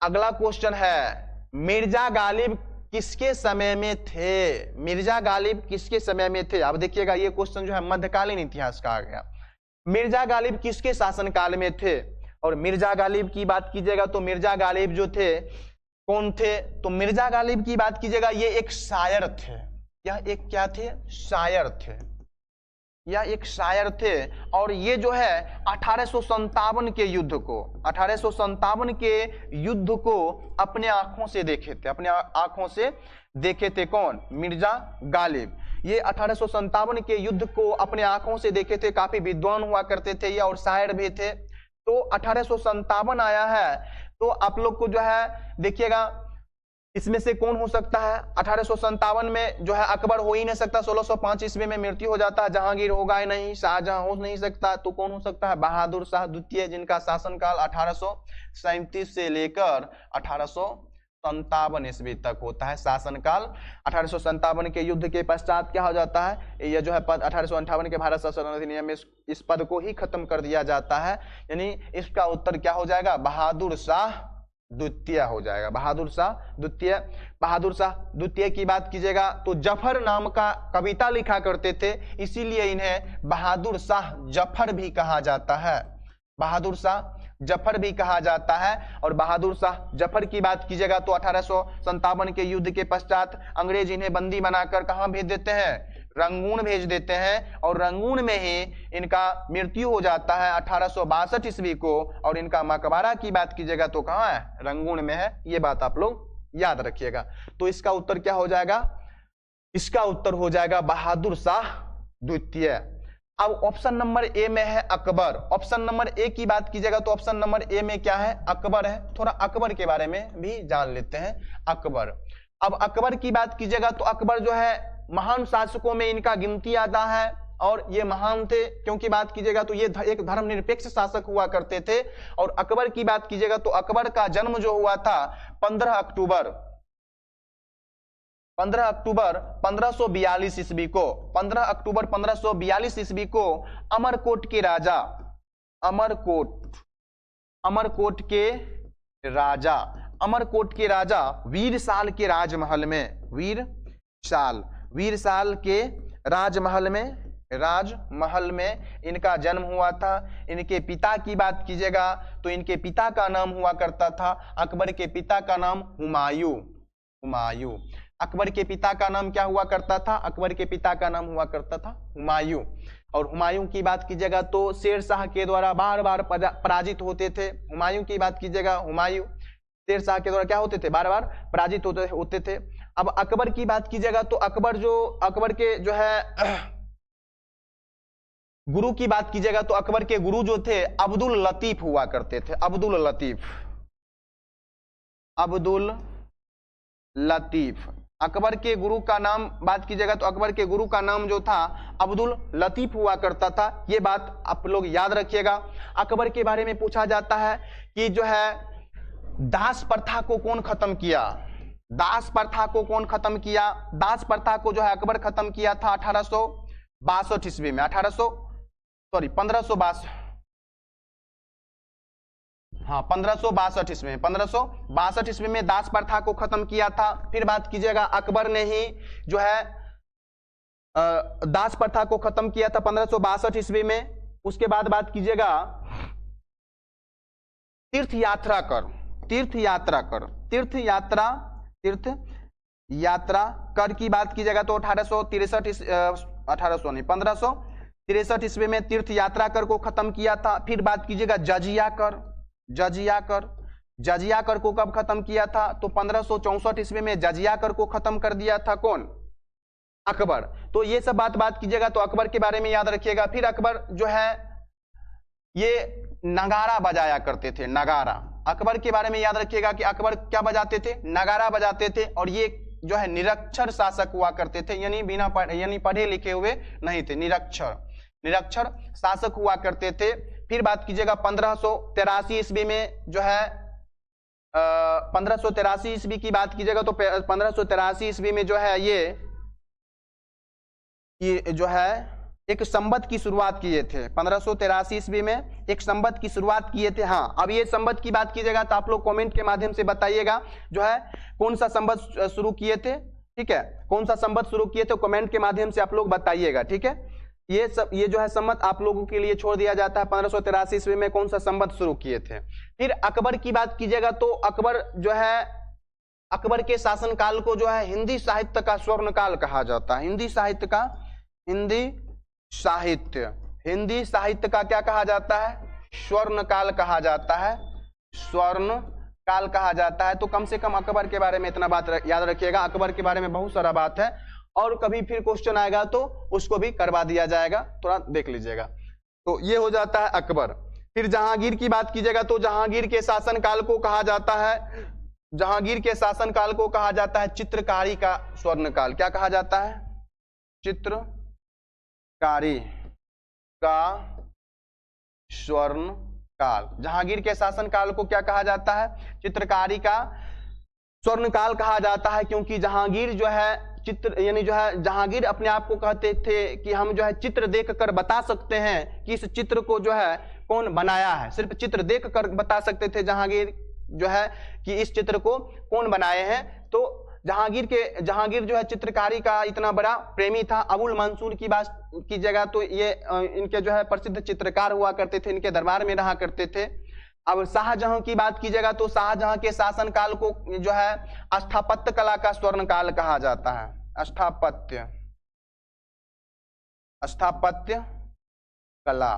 अगला क्वेश्चन है मिर्जा गालिब किसके समय में थे? मिर्जा गालिब किसके समय में थे? अब देखिएगा ये क्वेश्चन जो है मध्यकालीन इतिहास का आ गया। मिर्जा गालिब किसके शासनकाल में थे? और मिर्जा गालिब की बात कीजिएगा तो मिर्जा गालिब जो थे कौन थे? तो मिर्जा गालिब की बात कीजिएगा ये एक शायर थे। यह एक क्या थे? शायर थे। यह एक शायर थे और ये जो है 1857 के युद्ध को 1857 के युद्ध को अपने आंखों से देखे थे, अपने आंखों से देखे थे। कौन? मिर्जा गालिब। ये 1857 के युद्ध को अपने आंखों से देखे थे। काफी विद्वान हुआ करते थे ये और शायर भी थे। तो 1857 आया है तो आप लोग को जो है देखिएगा इसमें से कौन हो सकता है? 1857 में जो है अकबर हो ही नहीं सकता, 1605 ईस्वी में मृत्यु हो जाता है, जहांगीर होगा ही नहीं, शाहजहां हो नहीं सकता, तो कौन हो सकता है? बहादुर शाह द्वितीय, जिनका शासनकाल 1837 से लेकर 1857 ईस्वी तक होता है शासनकाल। 1857 के युद्ध के पश्चात क्या हो जाता है? यह जो है पद 1858 के भारत शासन अधिनियम में इस पद को ही खत्म कर दिया जाता है। यानी इसका उत्तर क्या हो जाएगा? बहादुर शाह द्वितीय हो जाएगा। बहादुर शाह द्वितीय। बहादुर शाह द्वितीय की बात कीजिएगा तो जफर नाम का कविता लिखा करते थे, इसीलिए इन्हें बहादुर शाह जफर भी कहा जाता है। बहादुर शाह जफर भी कहा जाता है। और बहादुर शाह जफर की बात कीजिएगा तो 1857 के युद्ध के पश्चात अंग्रेज इन्हें बंदी बनाकर कहां भेज देते हैं? रंगून भेज देते हैं और रंगून में ही इनका मृत्यु हो जाता है 1862 ईस्वी को। और इनका मकबरा की बात कीजिएगा तो कहां है? रंगून में है। ये बात आप लोग याद रखिएगा। तो इसका उत्तर क्या हो जाएगा? इसका उत्तर हो जाएगा बहादुर शाह द्वितीय। अब ऑप्शन नंबर ए में है अकबर। ऑप्शन नंबर ए की बात कीजिएगा तो ऑप्शन नंबर ए में क्या है? अकबर है। थोड़ा अकबर के बारे में भी जान लेते हैं। अकबर। अब अकबर की बात कीजिएगा तो अकबर जो है महान शासकों में इनका गिनती आता है और ये महान थे क्योंकि बात कीजिएगा तो ये एक धर्मनिरपेक्ष शासक हुआ करते थे। और अकबर की बात कीजिएगा तो अकबर का जन्म जो हुआ था 15 अक्टूबर 1542 ईस्वी को। 15 अक्टूबर 1542 ईस्वी को अमरकोट के राजा वीरसाल के राजमहल में राजमहल में इनका जन्म हुआ था। इनके पिता की बात कीजिएगा तो इनके पिता का नाम हुआ करता था, अकबर के पिता का नाम हुमायूं। अकबर के पिता का नाम क्या हुआ करता था? अकबर के पिता का नाम हुआ करता था हुमायूं। और हुमायूं की बात कीजिएगा तो शेर शाह के द्वारा बार बार पराजित होते थे। हुमायूं की बात कीजिएगा, हुमायूं शेर शाह के द्वारा क्या होते थे? बार बार पराजित होते थे। अब अकबर की बात कीजिएगा तो अकबर के जो है गुरु की बात कीजिएगा तो अकबर के गुरु जो थे अब्दुल लतीफ हुआ करते थे। अब्दुल लतीफ। अकबर के गुरु का नाम बात कीजिएगा तो अकबर के गुरु का नाम जो था अब्दुल लतीफ हुआ करता था। ये बात आप लोग याद रखिएगा। अकबर के बारे में पूछा जाता है कि जो है दास प्रथा को कौन खत्म किया? दास प्रथा को कौन खत्म किया? दास प्रथा को जो है अकबर खत्म किया था 1862 ईस्वी में, 1562 हाँ 1562 ईस्वी में, 1562 ईस्वी में दास प्रथा को खत्म किया था। फिर बात कीजिएगा अकबर ने ही जो है दास प्रथा को खत्म किया था 1562 ईस्वी में। उसके बाद बात कीजिएगा तीर्थ यात्रा कर की बात कीजिएगा तो 1563 ईस्वी में तीर्थ यात्रा कर को खत्म किया था। फिर बात कीजिएगा जजिया कर को कब खत्म किया था? तो 1564 ईस्वी में जजिया कर को खत्म कर दिया था कौन? अकबर। तो ये सब बात कीजिएगा तो अकबर के बारे में याद रखिएगा। फिर अकबर जो है ये नगारा बजाया करते थे, नगारा। अकबर के बारे में याद रखिएगा कि अकबर क्या बजाते थे? नगारा बजाते थे। और ये जो है निरक्षर शासक हुआ करते थे, यानी पढ़े लिखे हुए नहीं थे, निरक्षर शासक हुआ करते थे। फिर बात कीजिएगा 1583 ईस्वी में जो है 1583 ईस्वी की बात कीजिएगा तो 1583 ईस्वी में जो है ये जो है एक संवत की शुरुआत किए थे। 1583 ईस्वी में एक संवत की शुरुआत किए थे। हाँ, अब ये संवत की बात कीजिएगा तो आप लोग कमेंट के माध्यम से बताइएगा जो है कौन सा संवत शुरू किए थे। ठीक है, कौन सा संवत शुरू किए थे कमेंट के माध्यम से आप लोग बताइएगा। ठीक है, ये जो है संवत आप लोगों के लिए छोड़ दिया जाता है। 1583 ईस्वी में कौन सा संवत शुरू किए थे। फिर अकबर की बात कीजिएगा तो अकबर जो है अकबर के शासनकाल को जो है हिंदी साहित्य का स्वर्ण काल कहा जाता है। हिंदी साहित्य का क्या कहा जाता है? स्वर्ण काल कहा जाता है, स्वर्ण काल कहा जाता है। तो कम से कम अकबर के बारे में इतना बात याद रखिएगा। अकबर के बारे में बहुत सारा बात है और कभी फिर क्वेश्चन आएगा तो उसको भी करवा दिया जाएगा, थोड़ा देख लीजिएगा। तो ये हो जाता है अकबर। फिर जहांगीर की बात कीजिएगा तो जहांगीर के शासनकाल को कहा जाता है चित्रकारी का स्वर्ण काल। क्या कहा जाता है? चित्रकारी का स्वर्ण काल। जहांगीर के शासनकाल को क्या कहा जाता है? चित्रकारी का स्वर्ण काल कहा जाता है, क्योंकि जहांगीर जो है जहांगीर अपने आप को कहते थे कि हम जो है चित्र देखकर बता सकते हैं कि इस चित्र को जो है कौन बनाया है। सिर्फ चित्र देखकर बता सकते थे जहांगीर जो है कि इस चित्र को कौन बनाए हैं। तो जहांगीर जो है चित्रकारी का इतना बड़ा प्रेमी था। अबुल मंसूर की बात की जगह तो ये इनके जो है प्रसिद्ध चित्रकार हुआ करते थे, इनके दरबार में रहा करते थे। अब शाहजहां की बात की जगह तो शाहजहां के शासनकाल को जो है स्थापत्य कला का स्वर्ण काल कहा जाता है। स्थापत्य कला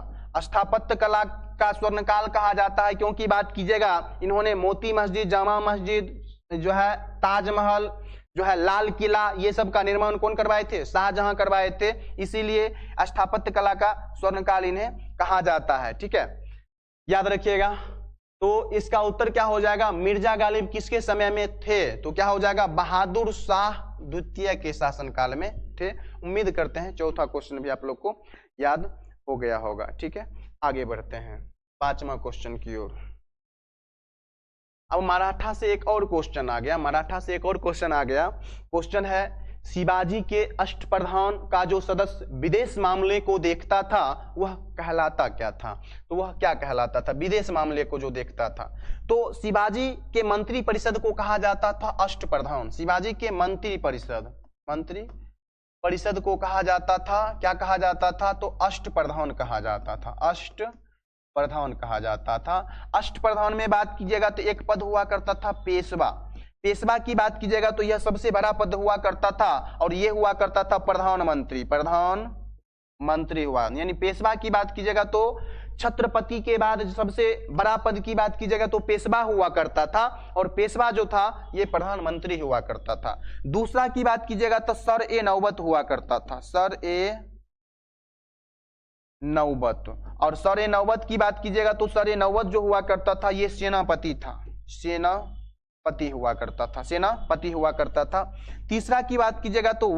का स्वर्ण काल कहा जाता है, क्योंकि बात कीजिएगा इन्होंने मोती मस्जिद, जामा मस्जिद जो है, ताजमहल जो है, लाल किला, ये सब का निर्माण कौन करवाए थे? शाहजहां करवाए थे। इसीलिए स्थापत्य कला का स्वर्ण काल इन्हें कहा जाता है। ठीक है, याद रखिएगा। तो इसका उत्तर क्या हो जाएगा? मिर्जा गालिब किसके समय में थे? तो क्या हो जाएगा? बहादुर शाह द्वितीय के शासनकाल में थे। उम्मीद करते हैं चौथा क्वेश्चन भी आप लोग को याद हो गया होगा। ठीक है, आगे बढ़ते हैं 5वां क्वेश्चन की ओर। अब मराठा से एक और क्वेश्चन आ गया। क्वेश्चन है शिवाजी के अष्टप्रधान का जो सदस्य विदेश मामले को देखता था वह कहलाता क्या था? तो वह क्या कहलाता था? विदेश मामले को जो देखता था। तो शिवाजी के मंत्री परिषद को कहा जाता था अष्टप्रधान। शिवाजी के मंत्री परिषद को कहा जाता था, क्या कहा जाता था? तो अष्टप्रधान कहा जाता था। अष्टप्रधान कहा जाता था। अष्टप्रधान में बात कीजिएगा तो एक पद हुआ करता था पेशवा। पेशवा की बात कीजिएगा तो यह सबसे बड़ा पद हुआ करता था और यह हुआ करता था प्रधानमंत्री हुआ। यानी पेशवा की बात कीजिएगा तो छत्रपति के बाद सबसे बड़ा पद की बात कीजिएगा तो पेशवा हुआ करता था, और पेशवा जो था ये प्रधानमंत्री हुआ करता था। दूसरा की बात कीजिएगा तो सर ए नौबत हुआ करता था, सर ए नौबत। और सर ए नौबत की बात कीजिएगा तो सर ए नौबत जो हुआ करता था ये सेनापति था, सेनापति हुआ करता था। तीसरा की बात कीजिएगा तो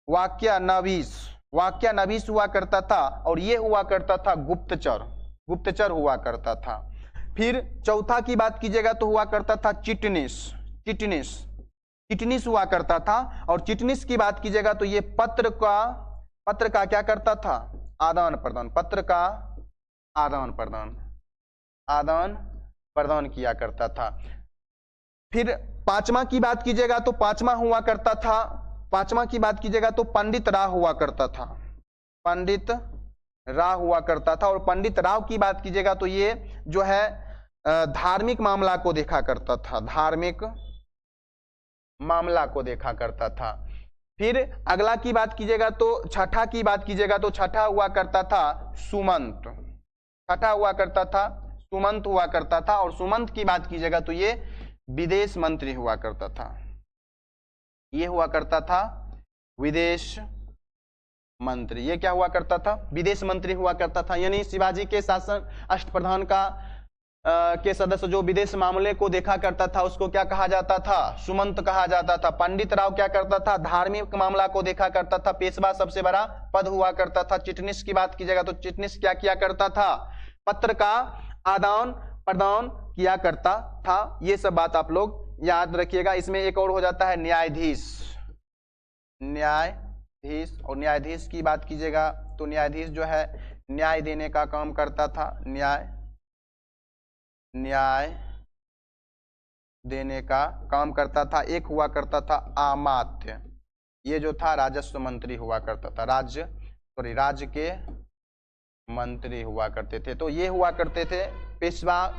वाक्या नवीस हुआ करता था, और ये हुआ करता था गुप्तचर हुआ करता था। फिर चौथा की बात कीजिएगा तो हुआ करता था चिटनिस चिटनिस, चिटनिस हुआ करता था। और चिटनिस की बात कीजिएगा तो ये पत्र का क्या करता था, आदान प्रदान, पत्र का आदान प्रदान किया करता था। फिर पांचवा की बात कीजिएगा तो पांचवा हुआ करता था, पांचवा की बात कीजिएगा तो पंडित राव हुआ करता था, पंडित राव हुआ करता था। और पंडित राव की बात कीजिएगा तो ये जो है धार्मिक मामला को देखा करता था, धार्मिक मामला को देखा करता था। फिर अगला की बात कीजिएगा तो छठा की बात कीजिएगा तो छठा हुआ करता था सुमंत, छठा हुआ करता था सुमंत हुआ करता था। और सुमंत की बात कीजिएगा तो ये विदेश मंत्री हुआ करता था, ये हुआ करता था विदेश मंत्री, ये क्या हुआ करता था, विदेश मंत्री हुआ करता था। यानी शिवाजी के शासन अष्टप्रधान के सदस्य जो विदेश मामले को देखा करता था उसको क्या कहा जाता था, सुमंत कहा जाता था। पंडित राव क्या करता था, धार्मिक मामला को देखा करता था। पेशवा सबसे बड़ा पद हुआ करता था। चिटनिस की बात कीजिएगा तो चिटनिस क्या किया करता था, पत्र का आदान प्रदान किया करता था। ये सब बात आप लोग याद रखिएगा। इसमें एक और हो जाता है न्यायाधीश, न्यायाधीश। और न्यायाधीश की बात कीजिएगा तो न्यायाधीश जो है न्याय देने का काम करता था, न्याय देने का काम करता था। एक हुआ करता था अमात्य, ये जो था राजस्व मंत्री हुआ करता था, राज्य के मंत्री हुआ करते थे। तो ये हुआ करते थे पेशवा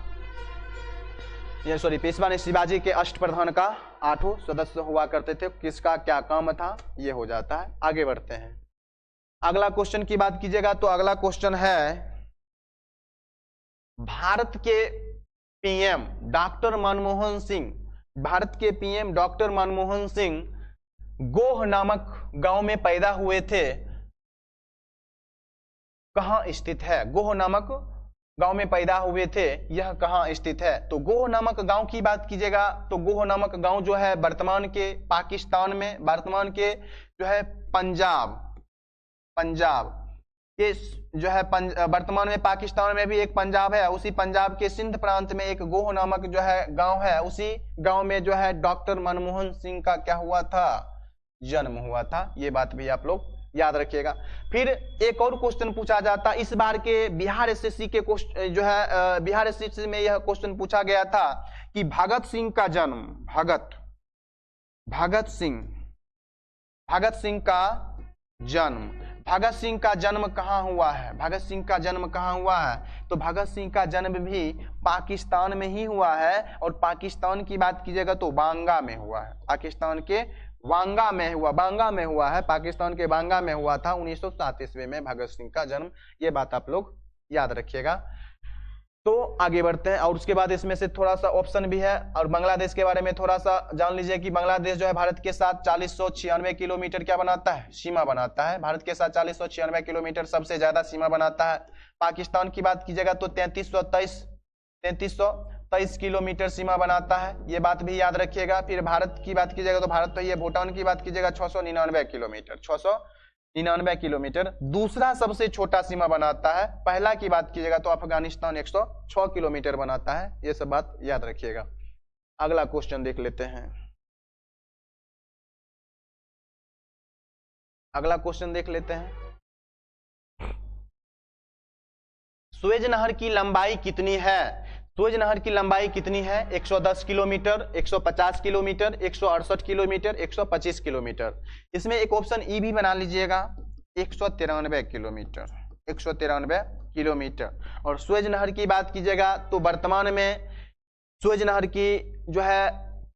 ने शिवाजी के अष्टप्रधान का 8 सदस्य हुआ करते थे। किसका क्या काम था ये हो जाता है। आगे बढ़ते हैं। अगला क्वेश्चन की बात कीजिएगा तो अगला क्वेश्चन है भारत के पीएम डॉक्टर मनमोहन सिंह, भारत के पीएम डॉक्टर मनमोहन सिंह गोह नामक गांव में पैदा हुए थे, कहां स्थित है, गोह नामक गांव में पैदा हुए थे, यह कहां स्थित है। तो गोह नामक गांव की बात कीजिएगा तो गोह नामक गांव जो है वर्तमान के पाकिस्तान में, वर्तमान के जो है पंजाब के जो है वर्तमान में पाकिस्तान में भी एक पंजाब है, उसी पंजाब के सिंध प्रांत में एक गोह नामक जो है गांव है। उसी गांव में जो है डॉक्टर मनमोहन सिंह का क्या हुआ था, जन्म हुआ था। ये बात भी आप लोग याद रखिएगा। फिर एक और क्वेश्चन पूछा जाता, इस बार के बिहार एसएससी के क्वेश्चन जो है बिहार एसएससी में यह क्वेश्चन पूछा गया था कि भगत सिंह का जन्म, भगत सिंह का जन्म कहां हुआ है, भगत सिंह का जन्म कहां हुआ है। तो भगत सिंह का जन्म भी पाकिस्तान में ही हुआ है। और पाकिस्तान की बात कीजिएगा तो बांगा में हुआ है, पाकिस्तान के बांगा में हुआ है, पाकिस्तान के बांगा में हुआ था 1907 ईस्वी में भगत सिंह का जन्म। ये बात आप लोग याद रखिएगा। तो आगे बढ़ते हैं। और उसके बाद इसमें से थोड़ा सा ऑप्शन भी है। और बांग्लादेश के बारे में थोड़ा सा जान लीजिए कि बांग्लादेश जो है भारत के साथ 4096 किलोमीटर क्या बनाता है, सीमा बनाता है। भारत के साथ 4096 किलोमीटर सबसे ज्यादा सीमा बनाता है। पाकिस्तान की बात कीजिएगा तो 3323 किलोमीटर सीमा बनाता है, ये बात भी याद रखिएगा। फिर भारत की बात कीजिएगा तो भारत तो ये भूटान की बात कीजिएगा 699 किलोमीटर, 699 किलोमीटर दूसरा सबसे छोटा सीमा बनाता है। पहला की बात कीजिएगा तो अफगानिस्तान 106 किलोमीटर बनाता है। ये सब बात याद रखिएगा। अगला क्वेश्चन देख लेते हैं। अगला क्वेश्चन देख लेते हैं। सुएज नहर की लंबाई कितनी है, सुएज नहर की लंबाई कितनी है, 110 किलोमीटर, 150 किलोमीटर, 168 किलोमीटर, 125 किलोमीटर। इसमें एक ऑप्शन ई भी बना लीजिएगा, 193 किलोमीटर, 193 किलोमीटर। और सुएज नहर की बात कीजिएगा तो वर्तमान में सुएज नहर की जो है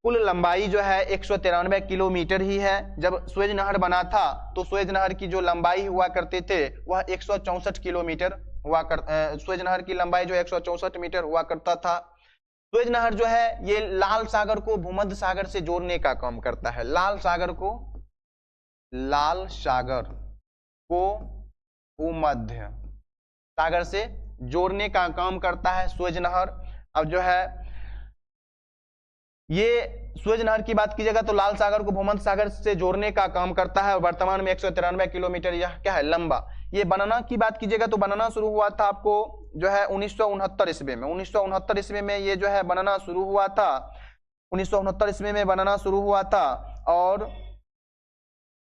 कुल लंबाई जो है 193 किलोमीटर ही है। जब सुएज नहर बना था तो सुएज नहर की जो लंबाई हुआ करते थे वह 164 किलोमीटर हुआ सुएज नहर की लंबाई जो 164 मीटर हुआ करता था। सुएज नहर जो है ये लाल सागर को भूमध्य सागर से जोड़ने का काम करता है, लाल सागर को भूमध्य सागर से जोड़ने का काम करता है सुएज नहर। अब जो है ये सुएज नहर की बात कीजिएगा तो लाल सागर को भूमध्य सागर से जोड़ने का काम करता है। वर्तमान में 193 किलोमीटर यह क्या है, लंबा। ये बनना की बात कीजिएगा तो बनना शुरू हुआ था आपको जो है 1969 ईस्वी में, 1969 ईस्वी में ये जो है बनना शुरू हुआ था। 1969 ईस्वी में बनना शुरू हुआ था और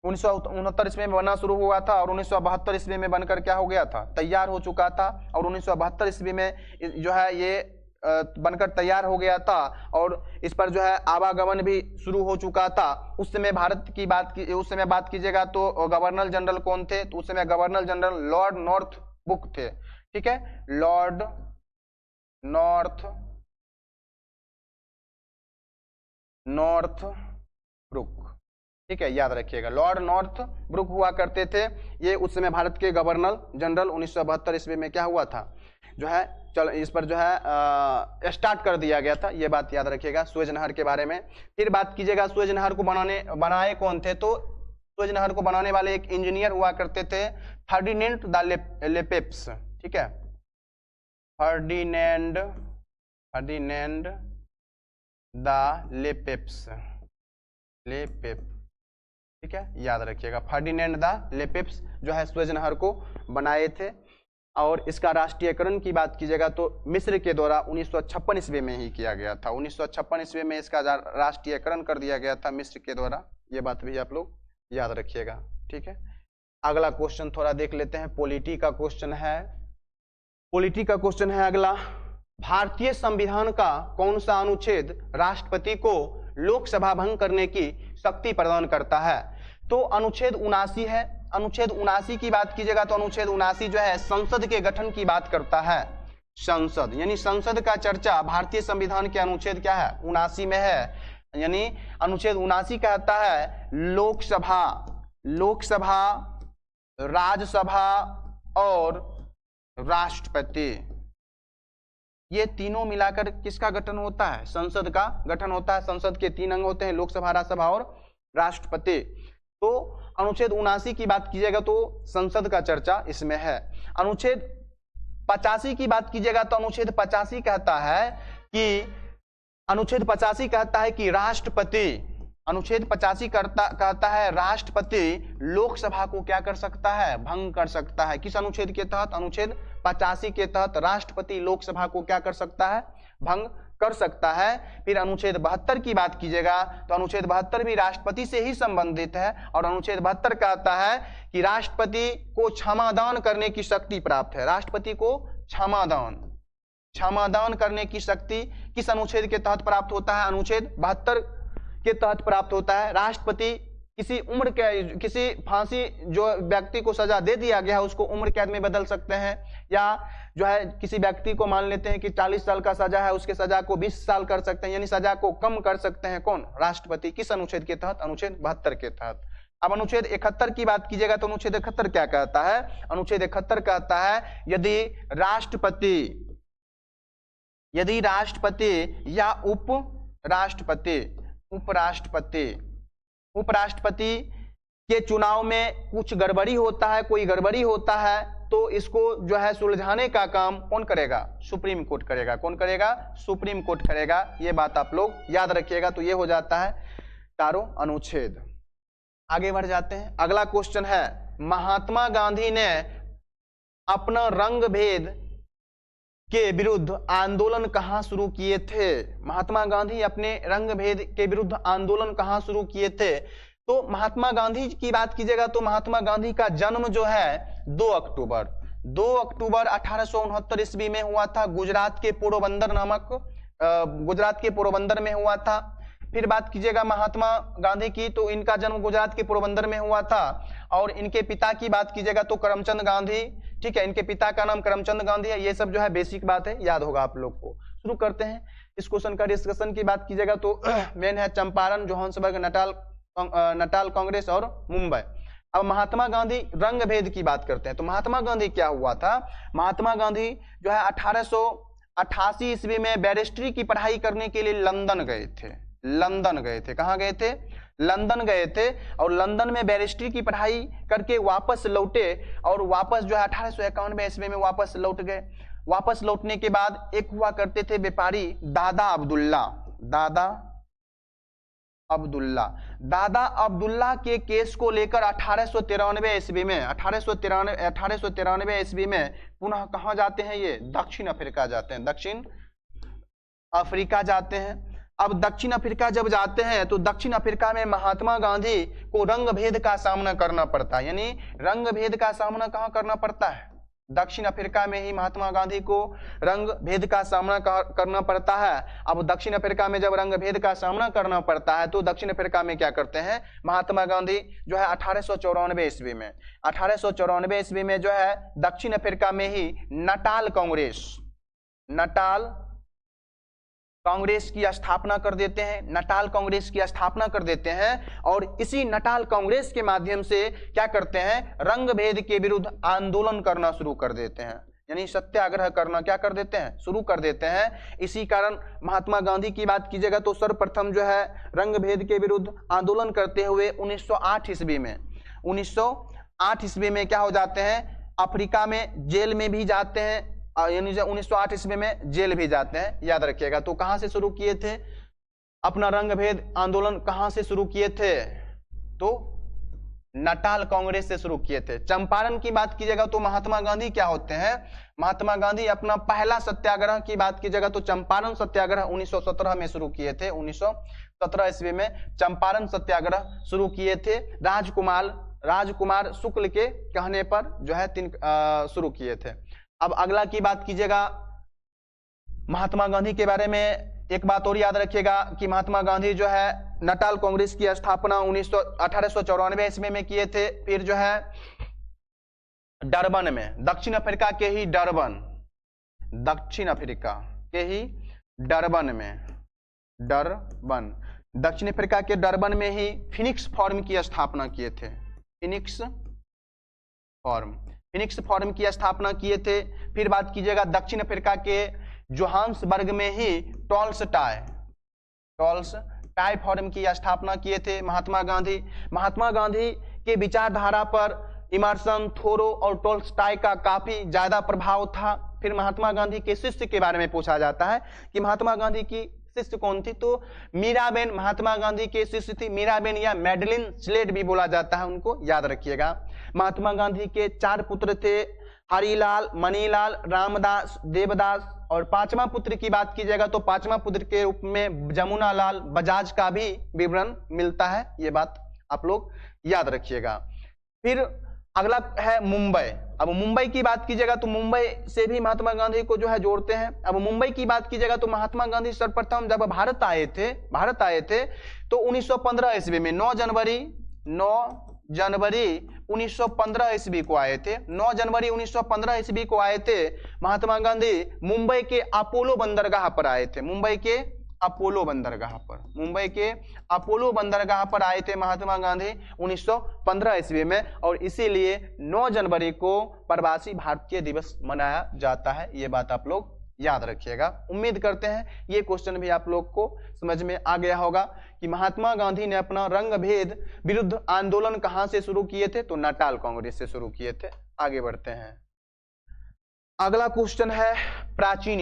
1969 ईस्वी में बनना शुरू हुआ था और 1972 ईस्वी में बनकर क्या हो गया था, तैयार हो चुका था। और 1972 ईस्वी में जो है ये बनकर तैयार हो गया था और इस पर जो है आवागमन भी शुरू हो चुका था। उस समय भारत की उस समय बात कीजिएगा तो गवर्नर जनरल कौन थे, तो उस समय गवर्नर जनरल लॉर्ड नॉर्थब्रुक थे। ठीक है, लॉर्ड नॉर्थब्रुक, ठीक है, याद रखिएगा, लॉर्ड नॉर्थब्रुक हुआ करते थे। ये उस समय भारत के गवर्नर जनरल 1972 ईस्वी में क्या हुआ था, जो है इस पर जो है स्टार्ट कर दिया गया था। ये बात याद रखिएगा सुएज नहर के बारे में। फिर बात कीजिएगा सुएज नहर को बनाए कौन थे, तो सुएज नहर को बनाने वाले एक इंजीनियर हुआ करते थे फर्डिनेंड द लेपेप्स। ठीक है, फर्डिनेंड द लेपेप्स, ठीक है, याद रखिएगा, फर्डिनेंड द लेपेप्स जो है सुएज नहर को बनाए थे। और इसका राष्ट्रीयकरण की बात कीजिएगा तो मिस्र के द्वारा 1956 ईस्वी में ही किया गया था। 1956 ईस्वी में इसका राष्ट्रीयकरण कर दिया गया था मिस्र के द्वारा। ये बात भी आप लोग याद रखिएगा। ठीक है, अगला क्वेश्चन थोड़ा देख लेते हैं, पॉलिटी का क्वेश्चन है अगला। भारतीय संविधान का कौन सा अनुच्छेद राष्ट्रपति को लोकसभा भंग करने की शक्ति प्रदान करता है, तो अनुच्छेद 79 है। अनुच्छेद 79 की बात कीजिएगा तो अनुच्छेद 79 जो है संसद के गठन की बात करता है। संसद यानी संसद का चर्चा भारतीय संविधान के अनुच्छेद क्या है, 79 में है। यानी अनुच्छेद 79 कहता है लोकसभा, राज्यसभा और राष्ट्रपति, ये तीनों मिलाकर किसका गठन होता है, संसद का गठन होता है। संसद के 3 अंग होते हैं, लोकसभा, राज्यसभा और राष्ट्रपति। तो अनुच्छेद 79 की बात कीजिएगा तो संसद का चर्चा इसमें है। अनुच्छेद 85 की बात कीजिएगा तो अनुच्छेद 85 कहता है कि राष्ट्रपति, अनुच्छेद 85 कहता है राष्ट्रपति लोकसभा को क्या कर सकता है, भंग कर सकता है। किस अनुच्छेद के तहत, अनुच्छेद 85 के तहत राष्ट्रपति लोकसभा को क्या कर सकता है, भंग कर सकता है। फिर अनुच्छेद 72 की बात कीजिएगा तो अनुच्छेद 72 भी राष्ट्रपति से ही संबंधित है और अनुच्छेद 72 कहता है कि राष्ट्रपति को क्षमादान करने की शक्ति प्राप्त है। राष्ट्रपति को क्षमादान करने की शक्ति किस अनुच्छेद के तहत प्राप्त होता है, अनुच्छेद 72 के तहत प्राप्त होता है। राष्ट्रपति किसी फांसी जो व्यक्ति को सजा दे दिया गया है उसको उम्र कैद में बदल सकते हैं, या जो है किसी व्यक्ति को मान लेते हैं कि 40 साल का सजा है, उसके सजा को 20 साल कर सकते हैं, यानी सजा को कम कर सकते हैं कौन, राष्ट्रपति। किस अनुच्छेद के तहत, अनुच्छेद 72 के तहत। अब अनुच्छेद 71 की बात कीजिएगा तो अनुच्छेद 71 क्या कहता है, अनुच्छेद 71 कहता है यदि राष्ट्रपति या उपराष्ट्रपति के चुनाव में कुछ गड़बड़ी होता है, कोई गड़बड़ी होता है, तो इसको जो है सुलझाने का काम कौन करेगा, सुप्रीम कोर्ट करेगा। कौन करेगा, सुप्रीम कोर्ट करेगा। ये बात आप लोग याद रखिएगा। तो ये हो जाता है चारों अनुच्छेद। आगे बढ़ जाते हैं, अगला क्वेश्चन है, महात्मा गांधी ने अपना रंग भेद के विरुद्ध आंदोलन कहां शुरू किए थे। महात्मा गांधी अपने रंग भेद के विरुद्ध आंदोलन कहां शुरू किए थे, तो महात्मा गांधी की बात कीजिएगा तो महात्मा गांधी का जन्म जो है 2 अक्टूबर 1869 ईस्वी में हुआ था। गुजरात के पोरबंदर में हुआ था। फिर बात कीजिएगा महात्मा गांधी की तो इनका जन्म गुजरात के पोरबंदर में हुआ था। और इनके पिता की बात कीजिएगा तो करमचंद गांधी, ठीक है, इनके पिता का नाम करमचंद गांधी है। ये सब जो है बेसिक बात है, याद होगा आप लोग को। शुरू करते हैं इस क्वेश्चन का डिस्कशन। की बात कीजिएगा तो मेन है चंपारण, जोहान्सबर्ग, नटाल कांग्रेस और मुंबई। अब महात्मा गांधी रंग भेद की बात करते हैं तो महात्मा गांधी क्या हुआ था, महात्मा गांधी जो है 1888 ईस्वी में बैरिस्ट्री की पढ़ाई करने के लिए लंदन गए थे। कहाँ गए थे, लंदन गए थे। और लंदन में बैरिस्ट्री की पढ़ाई करके वापस लौटे और वापस जो है 1891 ईस्वी में वापस लौट गए। वापस लौटने के बाद एक हुआ करते थे व्यापारी दादा अब्दुल्ला के केस को लेकर 1893 ईस्वी में पुनः कहां जाते हैं, ये दक्षिण अफ्रीका जाते हैं। अब दक्षिण अफ्रीका जब जाते हैं तो दक्षिण अफ्रीका में महात्मा गांधी को रंग भेद का सामना करना पड़ता है, यानी रंग भेद का सामना कहाँ करना पड़ता है, दक्षिण अफ्रीका में ही महात्मा गांधी को रंग भेद का सामना करना पड़ता है। अब दक्षिण अफ्रीका में जब रंग भेद का सामना करना पड़ता है तो दक्षिण अफ्रीका में क्या करते हैं महात्मा गांधी जो है 1894 ईस्वी में 1894 ईस्वी में जो है दक्षिण अफ्रीका में ही नटाल कांग्रेस की स्थापना कर देते हैं, नटाल कांग्रेस की स्थापना कर देते हैं। और इसी नटाल कांग्रेस के माध्यम से क्या करते हैं, रंग भेद के विरुद्ध आंदोलन करना शुरू कर देते हैं, यानी सत्याग्रह करना क्या कर देते हैं, शुरू कर देते हैं। इसी कारण महात्मा गांधी की बात कीजिएगा तो सर्वप्रथम जो है रंग भेद के विरुद्ध आंदोलन करते हुए 1908 ईस्वी में क्या हो जाते हैं, अफ्रीका में जेल में भी जाते हैं, यानी 1908 ईस्वी में जेल भी जाते हैं, याद रखिएगा। तो कहां से शुरू किए थे अपना रंग भेद आंदोलन, कहां से शुरू किए थे, तो नटाल कांग्रेस से शुरू किए थे। चंपारण की बात कीजिएगा तो महात्मा गांधी क्या होते हैं, महात्मा गांधी अपना पहला सत्याग्रह की बात कीजिएगा तो चंपारण सत्याग्रह 1917 में शुरू किए थे, 1917 ईस्वी में चंपारण सत्याग्रह शुरू किए थे। राजकुमार शुक्ल के कहने पर जो है शुरू किए थे। अब अगला की बात कीजिएगा महात्मा गांधी के बारे में एक बात और याद रखिएगा कि महात्मा गांधी जो है नटाल कांग्रेस की स्थापना 1894 ईस्वी में किए थे। फिर जो है डरबन में, दक्षिण अफ्रीका के ही डरबन दक्षिण अफ्रीका के डरबन में ही फिनिक्स फॉर्म की स्थापना किए थे, फिनिक्स फॉर्म की स्थापना किए थे। फिर बात कीजिएगा दक्षिण अफ्रीका के जोहान्सबर्ग में ही टॉल्स्टाई फॉर्म की स्थापना किए थे महात्मा गांधी के विचारधारा पर इमर्सन, थोरो और टॉल्स्टाई का काफी ज्यादा प्रभाव था। फिर महात्मा गांधी के शिष्य के बारे में पूछा जाता है कि महात्मा गांधी की शिष्य कौन थी, तो मीराबेन महात्मा गांधी के शिष्य थी, मीराबेन या मैडलिन स्लेड भी बोला जाता है, उनको याद रखिएगा। महात्मा गांधी के 4 पुत्र थे, हरिलाल, मणिलाल, रामदास, देवदास। और 5वां पुत्र की बात कीजिएगा तो 5वां पुत्र के रूप में जमुनालाल बजाज का भी विवरण मिलता है, ये बात आप लोग याद रखिएगा। फिर अगला है मुंबई। अब मुंबई की बात कीजिएगा तो मुंबई से भी महात्मा गांधी को जो है जोड़ते हैं। अब मुंबई की बात कीजिएगा तो महात्मा गांधी सर्वप्रथम जब भारत आए थे तो 1915 ईस्वी में 9 जनवरी 1915 ईस्वी को आए थे। 9 जनवरी 1915 ईस्वी को आए थे महात्मा गांधी मुंबई के अपोलो बंदरगाह पर आए थे, मुंबई के अपोलो बंदरगाह पर आए थे महात्मा गांधी 1915 ईस्वी में। और इसीलिए 9 जनवरी को प्रवासी भारतीय दिवस मनाया जाता है, ये बात आप लोग याद रखिएगा। उम्मीद करते हैं ये क्वेश्चन भी आप लोग को समझ में आ गया होगा कि महात्मा गांधी ने अपना रंग भेद विरुद्ध आंदोलन कहां से शुरू किए थे, तो नटाल कांग्रेस से शुरू किए थे। आगे बढ़ते हैं। अगला क्वेश्चन है प्राचीन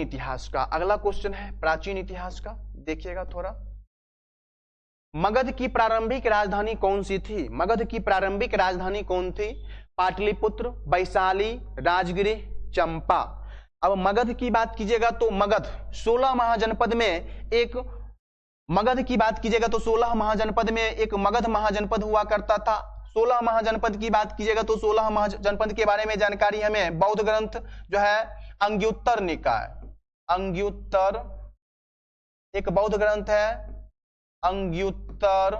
इतिहास का, देखिएगा थोड़ा। मगध की प्रारंभिक राजधानी कौन सी थी, पाटलिपुत्र, वैशाली, राजगिरी, चंपा। अब मगध की बात कीजिएगा तो मगध 16 महाजनपद में एक मगध महाजनपद हुआ करता था। 16 महाजनपद की बात कीजिएगा तो 16 महाजनपद के बारे में जानकारी हमें बौद्ध ग्रंथ जो है अंग्युत्तर एक बौद्ध ग्रंथ है अंग्युत्तर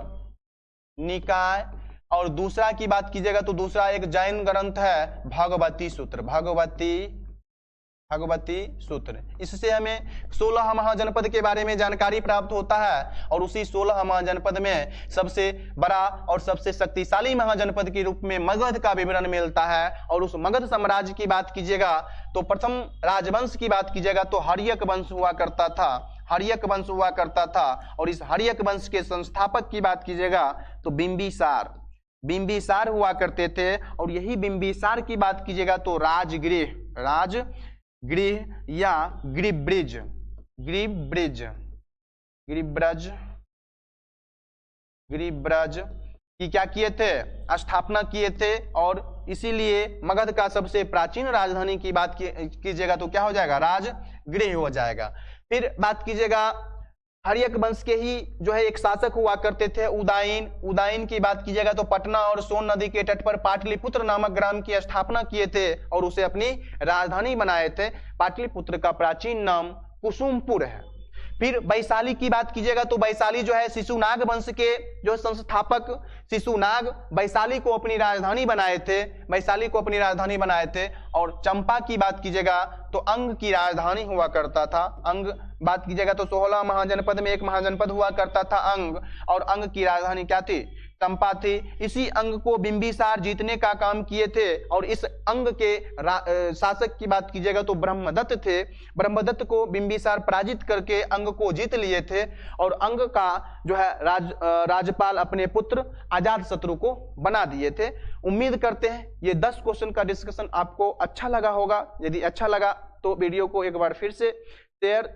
निकाय। और दूसरा की बात कीजिएगा तो दूसरा एक जैन ग्रंथ है भगवती सूत्र। इससे हमें 16 महाजनपद के बारे में जानकारी प्राप्त होता है। और उसी 16 महाजनपद में सबसे बड़ा और सबसे शक्तिशाली महाजनपद के रूप में मगध का विवरण मिलता है। और उस मगध साम्राज्य की बात कीजिएगा तो प्रथम राजवंश की बात कीजिएगा तो हर्यक वंश हुआ करता था। और इस हर्यक वंश के संस्थापक की बात कीजिएगा तो बिंबिसार हुआ करते थे। और यही बिंबिसार की बात कीजिएगा तो राजगृह या गिरिब्रज की क्या किए थे, स्थापना किए थे। और इसीलिए मगध का सबसे प्राचीन राजधानी की बात कीजिएगा तो क्या हो जाएगा, राजगृह हो जाएगा। फिर बात कीजिएगा हर्यक वंश के ही जो है एक शासक हुआ करते थे उदायन। उदायन की बात कीजिएगा तो पटना और सोन नदी के तट पर पाटलिपुत्र नामक ग्राम की स्थापना किए थे और उसे अपनी राजधानी बनाए थे। पाटलिपुत्र का प्राचीन नाम कुसुमपुर है। फिर वैशाली की बात कीजिएगा तो वैशाली जो है शिशुनाग वंश के जो संस्थापक शिशुनाग वैशाली को अपनी राजधानी बनाए थे, वैशाली को अपनी राजधानी बनाए थे। और चंपा की बात कीजिएगा तो अंग की राजधानी हुआ करता था। अंग बात कीजिएगा तो 16 महाजनपद में एक महाजनपद हुआ करता था अंग, और अंग की राजधानी क्या थी? चंपा थी। इसी अंग को बिंबिसार जीतने का काम किए थे और इस अंग के शासक की बात कीजिएगा तो ब्रह्मदत्त थे। ब्रह्मदत्त को बिंबिसार पराजित करके अंग को जीत लिए थे और अंग का जो है राजपाल अपने पुत्र अजातशत्रु को बना दिए थे। उम्मीद करते हैं ये 10 क्वेश्चन का डिस्कशन आपको अच्छा लगा होगा। यदि अच्छा लगा तो वीडियो को एक बार फिर से शेयर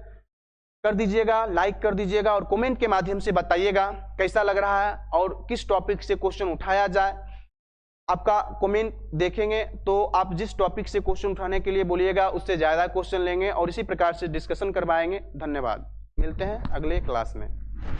कर दीजिएगा, लाइक कर दीजिएगा और कमेंट के माध्यम से बताइएगा कैसा लग रहा है और किस टॉपिक से क्वेश्चन उठाया जाए। आपका कमेंट देखेंगे तो आप जिस टॉपिक से क्वेश्चन उठाने के लिए बोलिएगा उससे ज्यादा क्वेश्चन लेंगे और इसी प्रकार से डिस्कशन करवाएंगे। धन्यवाद, मिलते हैं अगले क्लास में।